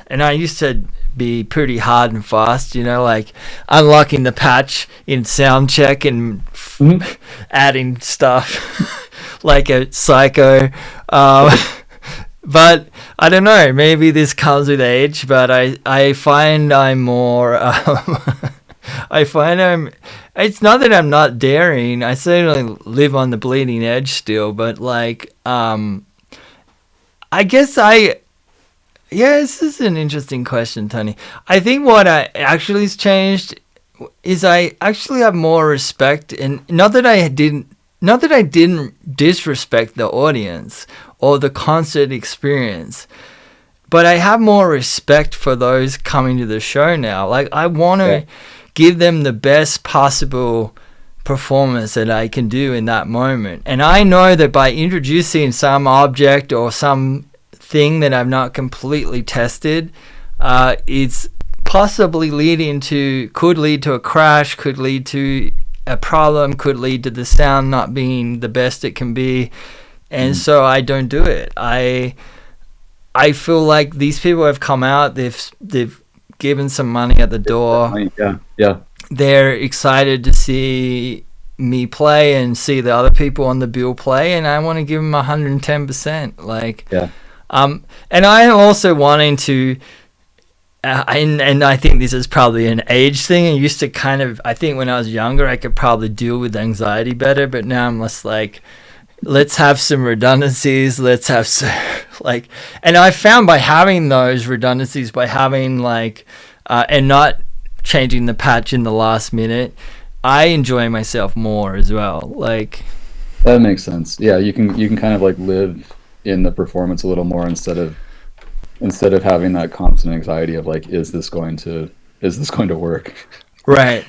and I used to be pretty hard and fast, like unlocking the patch in sound check and adding stuff like a psycho. But I don't know, maybe this comes with age, but I find I'm more it's not that I'm not daring. I certainly live on the bleeding edge still, but like I guess this is an interesting question, Tony. I think what I actually has changed is I actually have more respect, and not that I didn't disrespect the audience or the concert experience, but I have more respect for those coming to the show now. Like I want to give them the best possible performance that I can do in that moment. And I know that by introducing some object or some thing that I've not completely tested, it's possibly could lead to a crash, could lead to a problem, could lead to the sound not being the best it can be, and so I don't do it. I feel like these people have come out, they've given some money at the door. Yeah. They're excited to see me play and see the other people on the bill play, and I want to give them 110%. Like, and I am also wanting to. And I think this is probably an age thing. I used to I think when I was younger, I could probably deal with anxiety better, but now I'm just like, let's have some redundancies. Let's have some, and I found by having those redundancies, by having and not changing the patch in the last minute, I enjoy myself more as well. Like, that makes sense. Yeah, you can kind of like live in the performance a little more instead of having that constant anxiety of like, is this going to work? Right.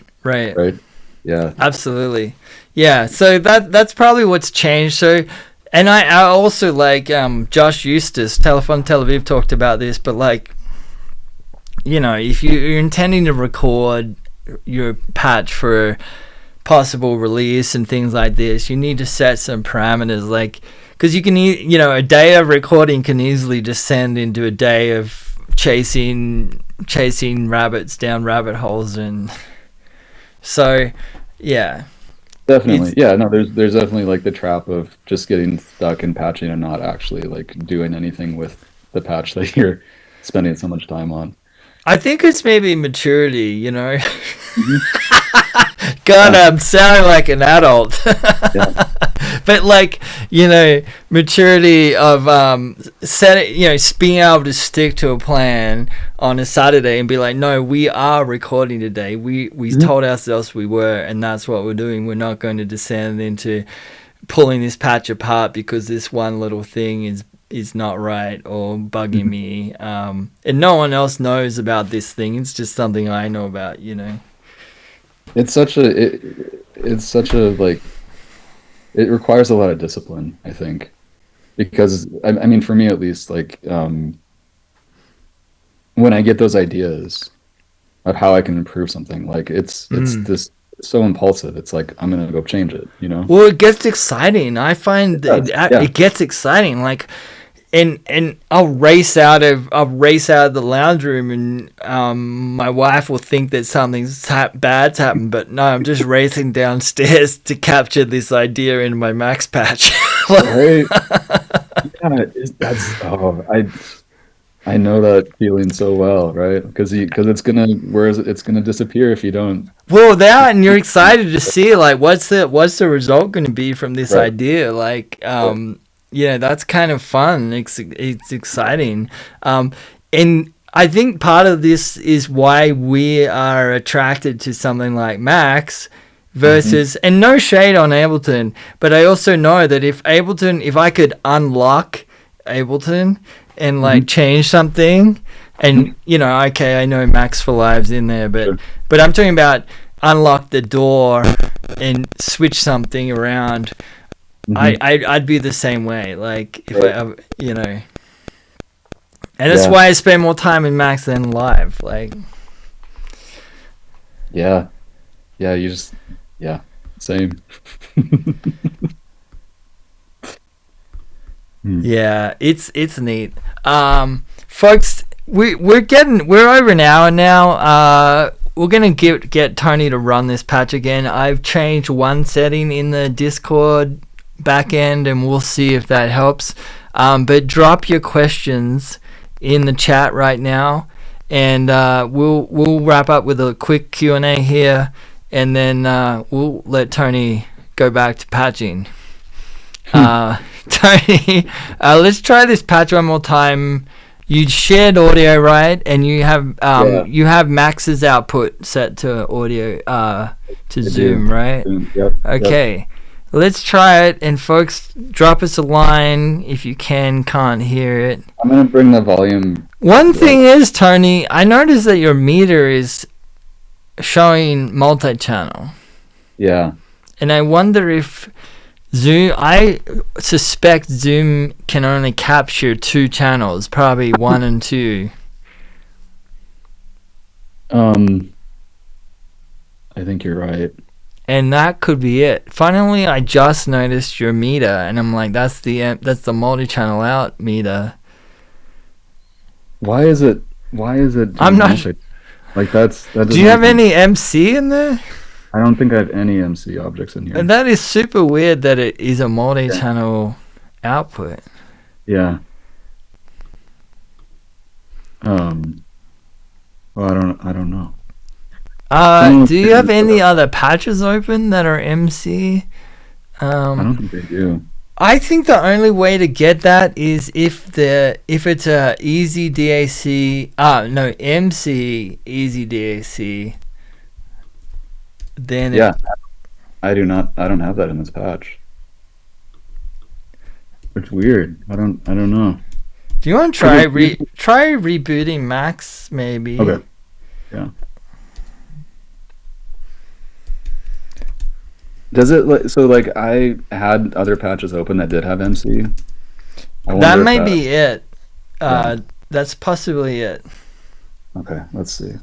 Yeah, absolutely. Yeah, so that's probably what's changed. So, and I also like Josh Eustace, Telephone Tel Aviv, talked about this, but like, if you're intending to record your patch for possible release and things like this, you need to set some parameters, like, because you can, a day of recording can easily descend into a day of chasing rabbits down rabbit holes, and so, yeah. Definitely. No, there's definitely like the trap of just getting stuck in patching and not actually like doing anything with the patch that you're spending so much time on. I think it's maybe maturity, you know. Mhm. God, Yeah, I'm sounding like an adult. yeah, But like, you know, maturity of setting, you know, being able to stick to a plan on a Saturday and be like, no, we are recording today. We mhm, told ourselves we were, and that's what we're doing. We're not going to descend into pulling this patch apart because this one little thing is not right or bugging mhm. me. And no one else knows about this thing. It's just something I know about, you know. It's such a like it requires a lot of discipline, I think, because I mean, for me at least, like when I get those ideas of how I can improve something, like it's Mm. this so impulsive. It's like I'm gonna go change it, you know? Well, it gets exciting. I It find does. that Yeah. it gets exciting. Like, and I'll race out of the lounge room, and my wife will think that bad's happened, but no, I'm just racing downstairs to capture this idea in my Max patch. Right. Yeah. I know that feeling so well, right? Because it's gonna disappear if you don't. Well, that, and you're excited to see like what's the result going to be from this Right. idea. Like, Right. yeah, that's kind of fun. It's exciting, and I think part of this is why we are attracted to something like Max Hmm. versus, and no shade on Ableton, but I also know that if I could unlock Ableton and like Hmm. change something, Hmm. and you know, okay, I know Max for Lives in there, but Sure. I'm talking about unlock the door and switch something around. Hmm. I'd be the same way. Like if Right. you know, and that's Yeah. why I spend more time in Max than live. Like, Yeah. Yeah. You just, yeah. Same. Hmm. yeah, it's neat. Folks, we're over an hour now. We're gonna get Tony to run this patch again. I've changed one setting in the Discord backend, and we'll see if that helps. But drop your questions in the chat right now, and we'll wrap up with a quick Q&A here, and then we'll let Tony go back to patching. Uh, Tony, let's try this patch one more time. You shared audio, right? And Yeah. you have Max's output set to audio to I do. Zoom, right? Yep. Yep. Okay. Let's try it, and folks, drop us a line if you can't hear it. I'm gonna bring the volume One like thing is, Tony, I noticed that your meter is showing multi-channel, yeah. and I wonder if I suspect Zoom can only capture 2 channels, probably 1 and 2. Um, I think you're right. And that could be it. Finally, I just noticed your meter, and I'm like, that's the multi-channel out meter. Why is it? Why is it I'm doing not. multi? Like that Do doesn't you make have any. any MC in there? I don't think I have any MC objects in And here. that is super weird that it is a Yeah. multi-channel output. Yeah. Um. Well, I don't know. Someone. Do you have any other patches open that are MC? I Um, don't think they do. I think the only way to get that is if it's a easy DAC, no, MC easy DAC, then Yeah, it. I do not. I don't have that in this patch. It's weird. I don't know. Do you want to 'Cause try rebooting Max maybe? okay. Yeah. Does it so like I had other patches open that did have MC. I That wonder if may that. be it. Yeah. That's possibly it. Okay. Let's see.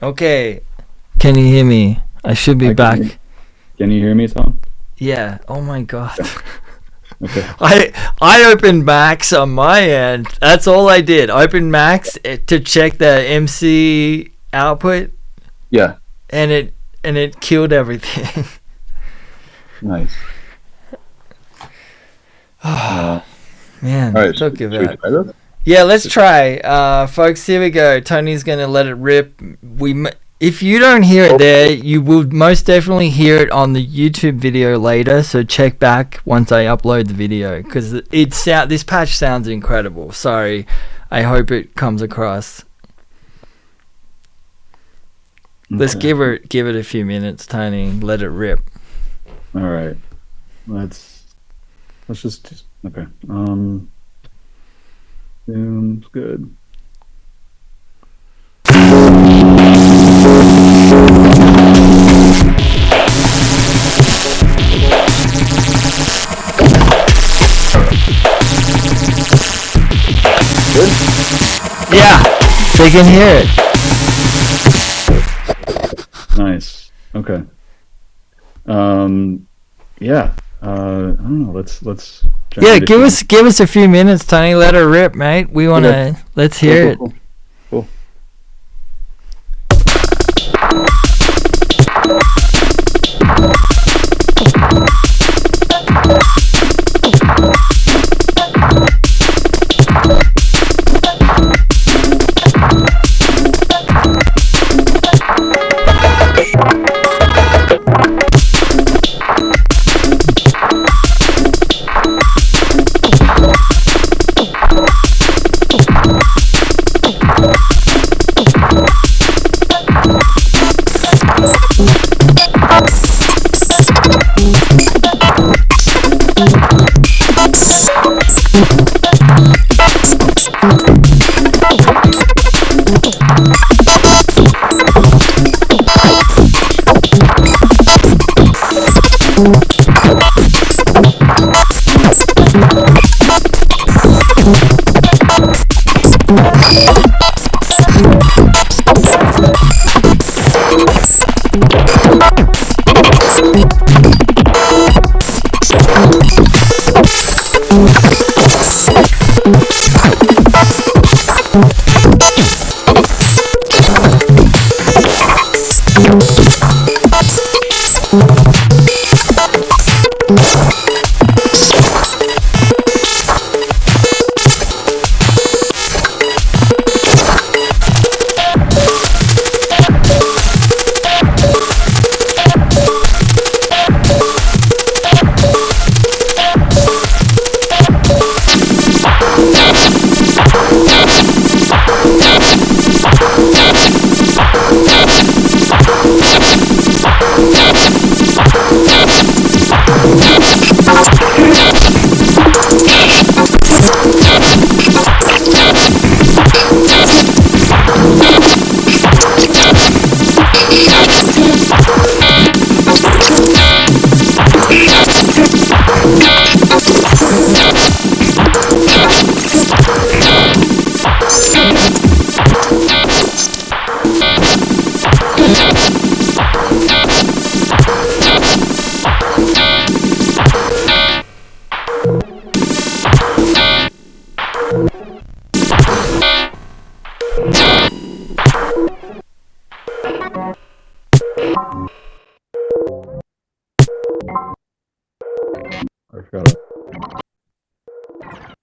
Okay. Can you hear me? I should be back. Can you hear me, Tom? Yeah. Oh my god. Okay. I opened Max on my end. That's all I did. Open Max to check the MC output. Yeah. And it killed everything. Nice. Man, all right, look at that. Try this? Yeah, let's try. Folks, here we go. Tony's going to let it rip. If you don't hear it there, you will most definitely hear it on the YouTube video later, so check back once I upload the video, because this patch sounds incredible. Sorry. I hope it comes across. Okay. Let's give it a few minutes, Tony. Let it rip. All right. Let's just okay. Sounds good. Yeah, they can hear it. Nice. Okay. Yeah. I don't know. Let's. Yeah, give us a few minutes, Tony. Let her rip, mate. We wanna let's hear it. Cool.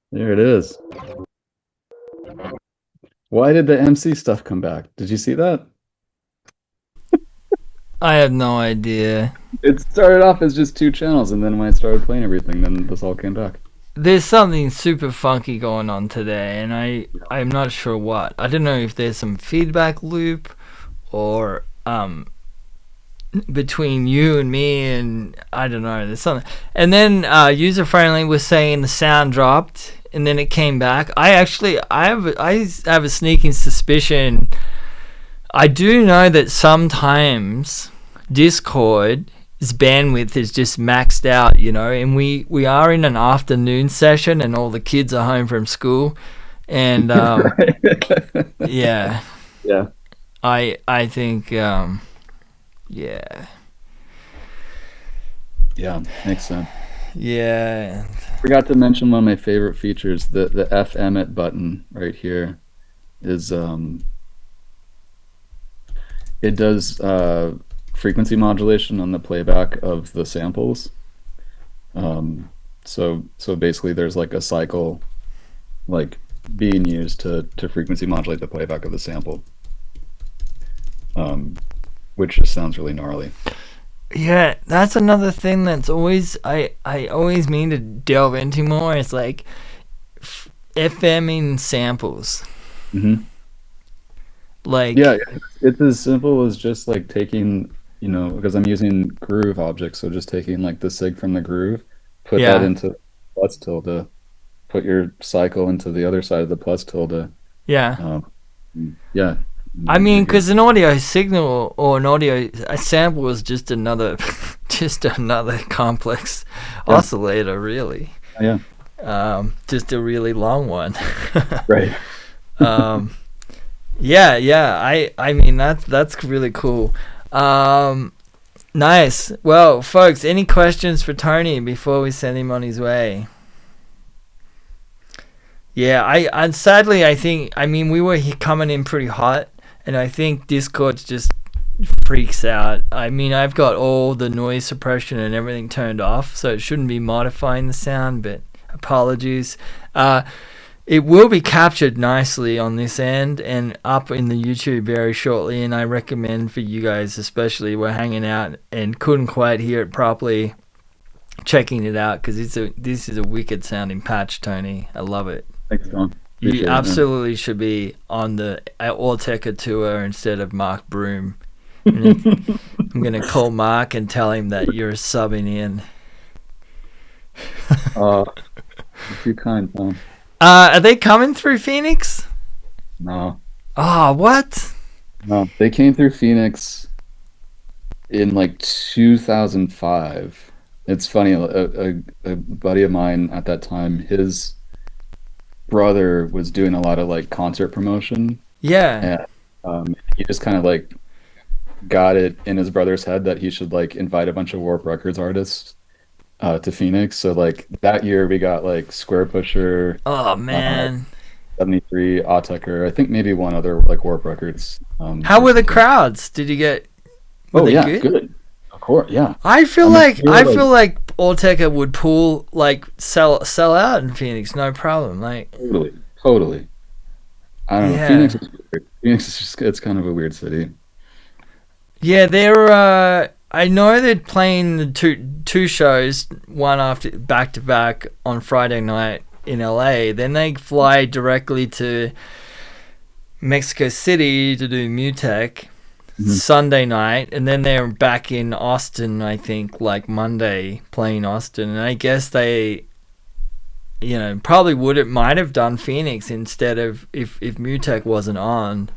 There it is. Why did the MC stuff come back? Did you see that? I have no idea. It started off as just 2 channels, and then when I started playing everything, then this all came back. There's something super funky going on today, and I'm not sure what. I don't know if there's some feedback loop or between you and me, and I don't know, there's something. And then user friendly was saying the sound dropped and then it came back. I have a sneaking suspicion. I do know that sometimes Discord's bandwidth is just maxed out, you know, and we are in an afternoon session and all the kids are home from school, and yeah, I think yeah. Yeah, makes sense. Yeah. Forgot to mention one of my favorite features, the F emit button right here is it does frequency modulation on the playback of the samples. So basically there's like a cycle like being used to frequency modulate the playback of the sample. Which just sounds really gnarly. Yeah, that's another thing that's always I always mean to delve into more. It's like FMing samples. Mm-hmm. Like, yeah, it's as simple as just like taking, because I'm using groove objects, so just taking like the sig from the groove, put that into plus tilde, put your cycle into the other side of the plus tilde. Yeah. Yeah. I mean, because an audio signal or a sample is just another complex oscillator, really. Yeah. Just a really long one. Right. Yeah. I mean, that's really cool. Nice. Well, folks, any questions for Tony before we send him on his way? Yeah, I sadly, I mean, we were coming in pretty hot, and I think Discord just freaks out. I mean, I've got all the noise suppression and everything turned off, so it shouldn't be modifying the sound, but apologies. It will be captured nicely on this end and up in the YouTube very shortly, and I recommend for you guys, especially we're hanging out and couldn't quite hear it properly, checking it out, because this is a wicked sounding patch, Tony. I love it. Thanks, Tom. You absolutely should be on the Allteca tour instead of Mark Broom. I'm gonna call Mark and tell him that you're subbing in. Too kind, Tom. Are they coming through Phoenix? No. Oh, what? No, they came through Phoenix in like 2005. It's funny, a buddy of mine at that time, his brother was doing a lot of like concert promotion. Yeah. And he just kind of like got it in his brother's head that he should like invite a bunch of Warp Records artists to Phoenix. So like that year we got like Square Pusher. Oh man. 73, Allteca, I think maybe one other like Warp Records. How were the crowds? Did you get? Were they good? Of course, yeah. I feel like Allteca would pull like sell out in Phoenix, no problem. Like totally. I don't know. Phoenix is weird. Phoenix is just, it's kind of a weird city. Yeah, they're I know they're playing the two shows, one after back to back on Friday night in LA. Then they fly directly to Mexico City to do Mutech Sunday night, and then they're back in Austin, I think, like Monday, playing Austin. And I guess they, probably might have done Phoenix instead of if Mutech wasn't on.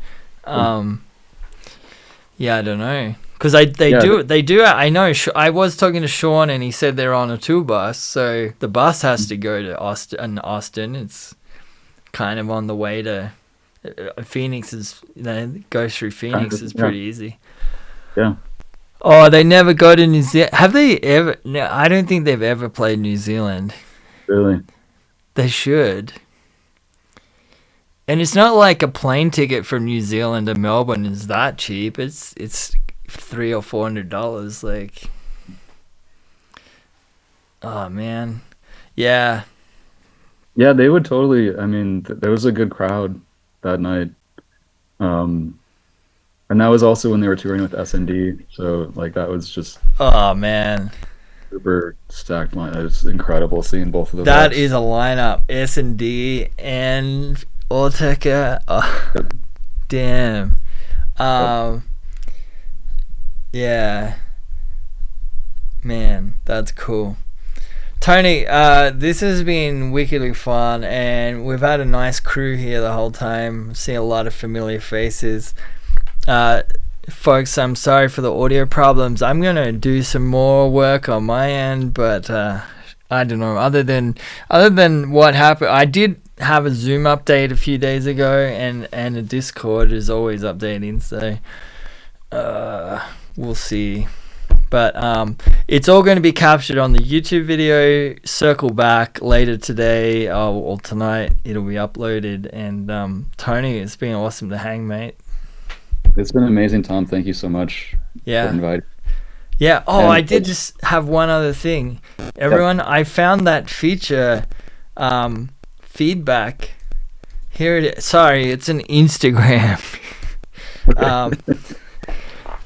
Yeah, I don't know. Because they do. I know. I was talking to Sean, and he said they're on a tour bus, so the bus has to go to Austin. It's kind of on the way to Phoenix. Goes through Phoenix is pretty easy. Yeah. Oh, they never go to New Zealand. Have they ever? No, I don't think they've ever played New Zealand. Really? They should. And it's not like a plane ticket from New Zealand to Melbourne is that cheap. It's $300 or $400. Like, oh man, yeah. Yeah, they would totally. I mean, there was a good crowd that night, and that was also when they were touring with SND. So like that was just. Oh man. Super stacked line. It was incredible seeing both of those. That is a lineup. S&D and Allteca. Oh, yep. Damn. Yeah. Man, that's cool. Tony, this has been wickedly fun, and we've had a nice crew here the whole time. Seen a lot of familiar faces. Folks, I'm sorry for the audio problems. I'm gonna do some more work on my end, but I don't know. Other than what happened, have a Zoom update a few days ago, and the Discord is always updating, so we'll see. But it's all going to be captured on the YouTube video. Circle back later today or tonight. It'll be uploaded. And Tony, it's been awesome to hang, mate. It's been amazing, Tom. Thank you so much for inviting. Yeah. Oh, I did just have one other thing. Everyone, I found that feature, feedback. Here it is. Sorry, it's an Instagram.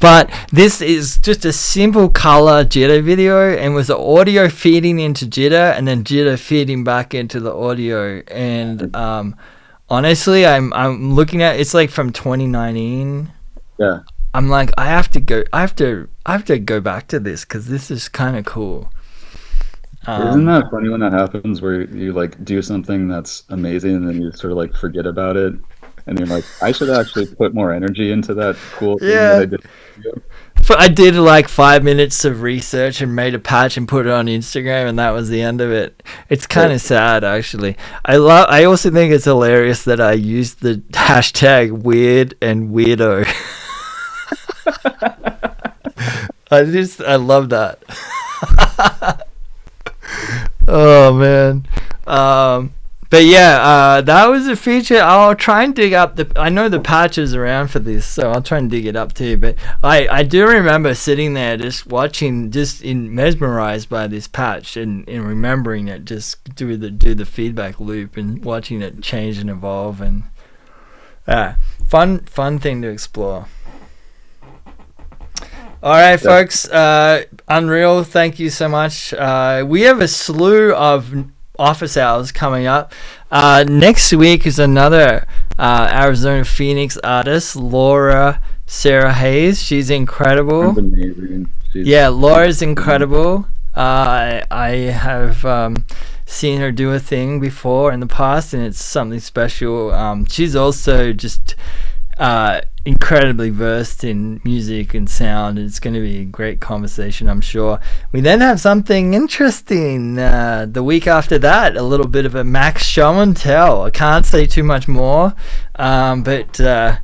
But this is just a simple color jitter video, and was the audio feeding into jitter and then jitter feeding back into the audio. And honestly, I'm looking at it's like from 2019. Yeah. I'm like, I have to go back to this because this is kind of cool. Isn't that funny when that happens, where you like do something that's amazing and then you sort of like forget about it? And you're like, I should actually put more energy into that cool thing that I did. I did like 5 minutes of research and made a patch and put it on Instagram, and that was the end of it. It's kind of sad, actually. I also think it's hilarious that I used the hashtag weird and weirdo. I love that. Oh man. But yeah, that was a feature. I'll try and dig up I know the patch is around for this, so I'll try and dig it up too. But I do remember sitting there just watching, mesmerized by this patch and remembering it, just do the feedback loop and watching it change and evolve, and fun thing to explore. All right, folks. Unreal. Thank you so much. We have a slew of office hours coming up. Next week is another Arizona Phoenix artist, Laura Sarah Hayes. She's incredible. Amazing. Laura's incredible. I have seen her do a thing before in the past, and it's something special. She's also just incredibly versed in music and sound. It's going to be a great conversation, I'm sure. We then have something interesting the week after that, a little bit of a Max show and tell. I can't say too much more, but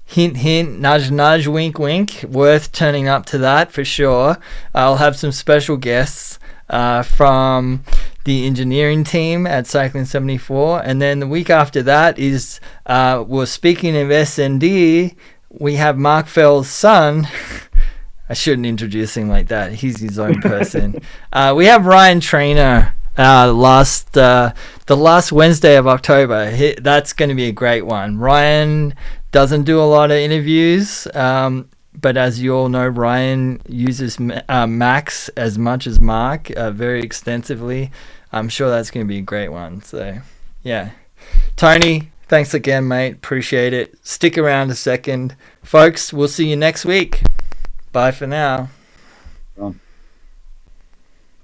hint hint, nudge nudge, wink wink, worth turning up to that for sure. I'll have some special guests from the engineering team at Cycling 74, and then the week after that is speaking of SND, we have Mark Fell's son. I shouldn't introduce him like that, he's his own person. We have Ryan Trainer the last Wednesday of October. That's going to be a great one. Ryan doesn't do a lot of interviews, but as you all know, Ryan uses Max as much as Mark, very extensively. I'm sure that's going to be a great one. So, yeah. Tony, thanks again, mate. Appreciate it. Stick around a second. Folks, we'll see you next week. Bye for now. Well.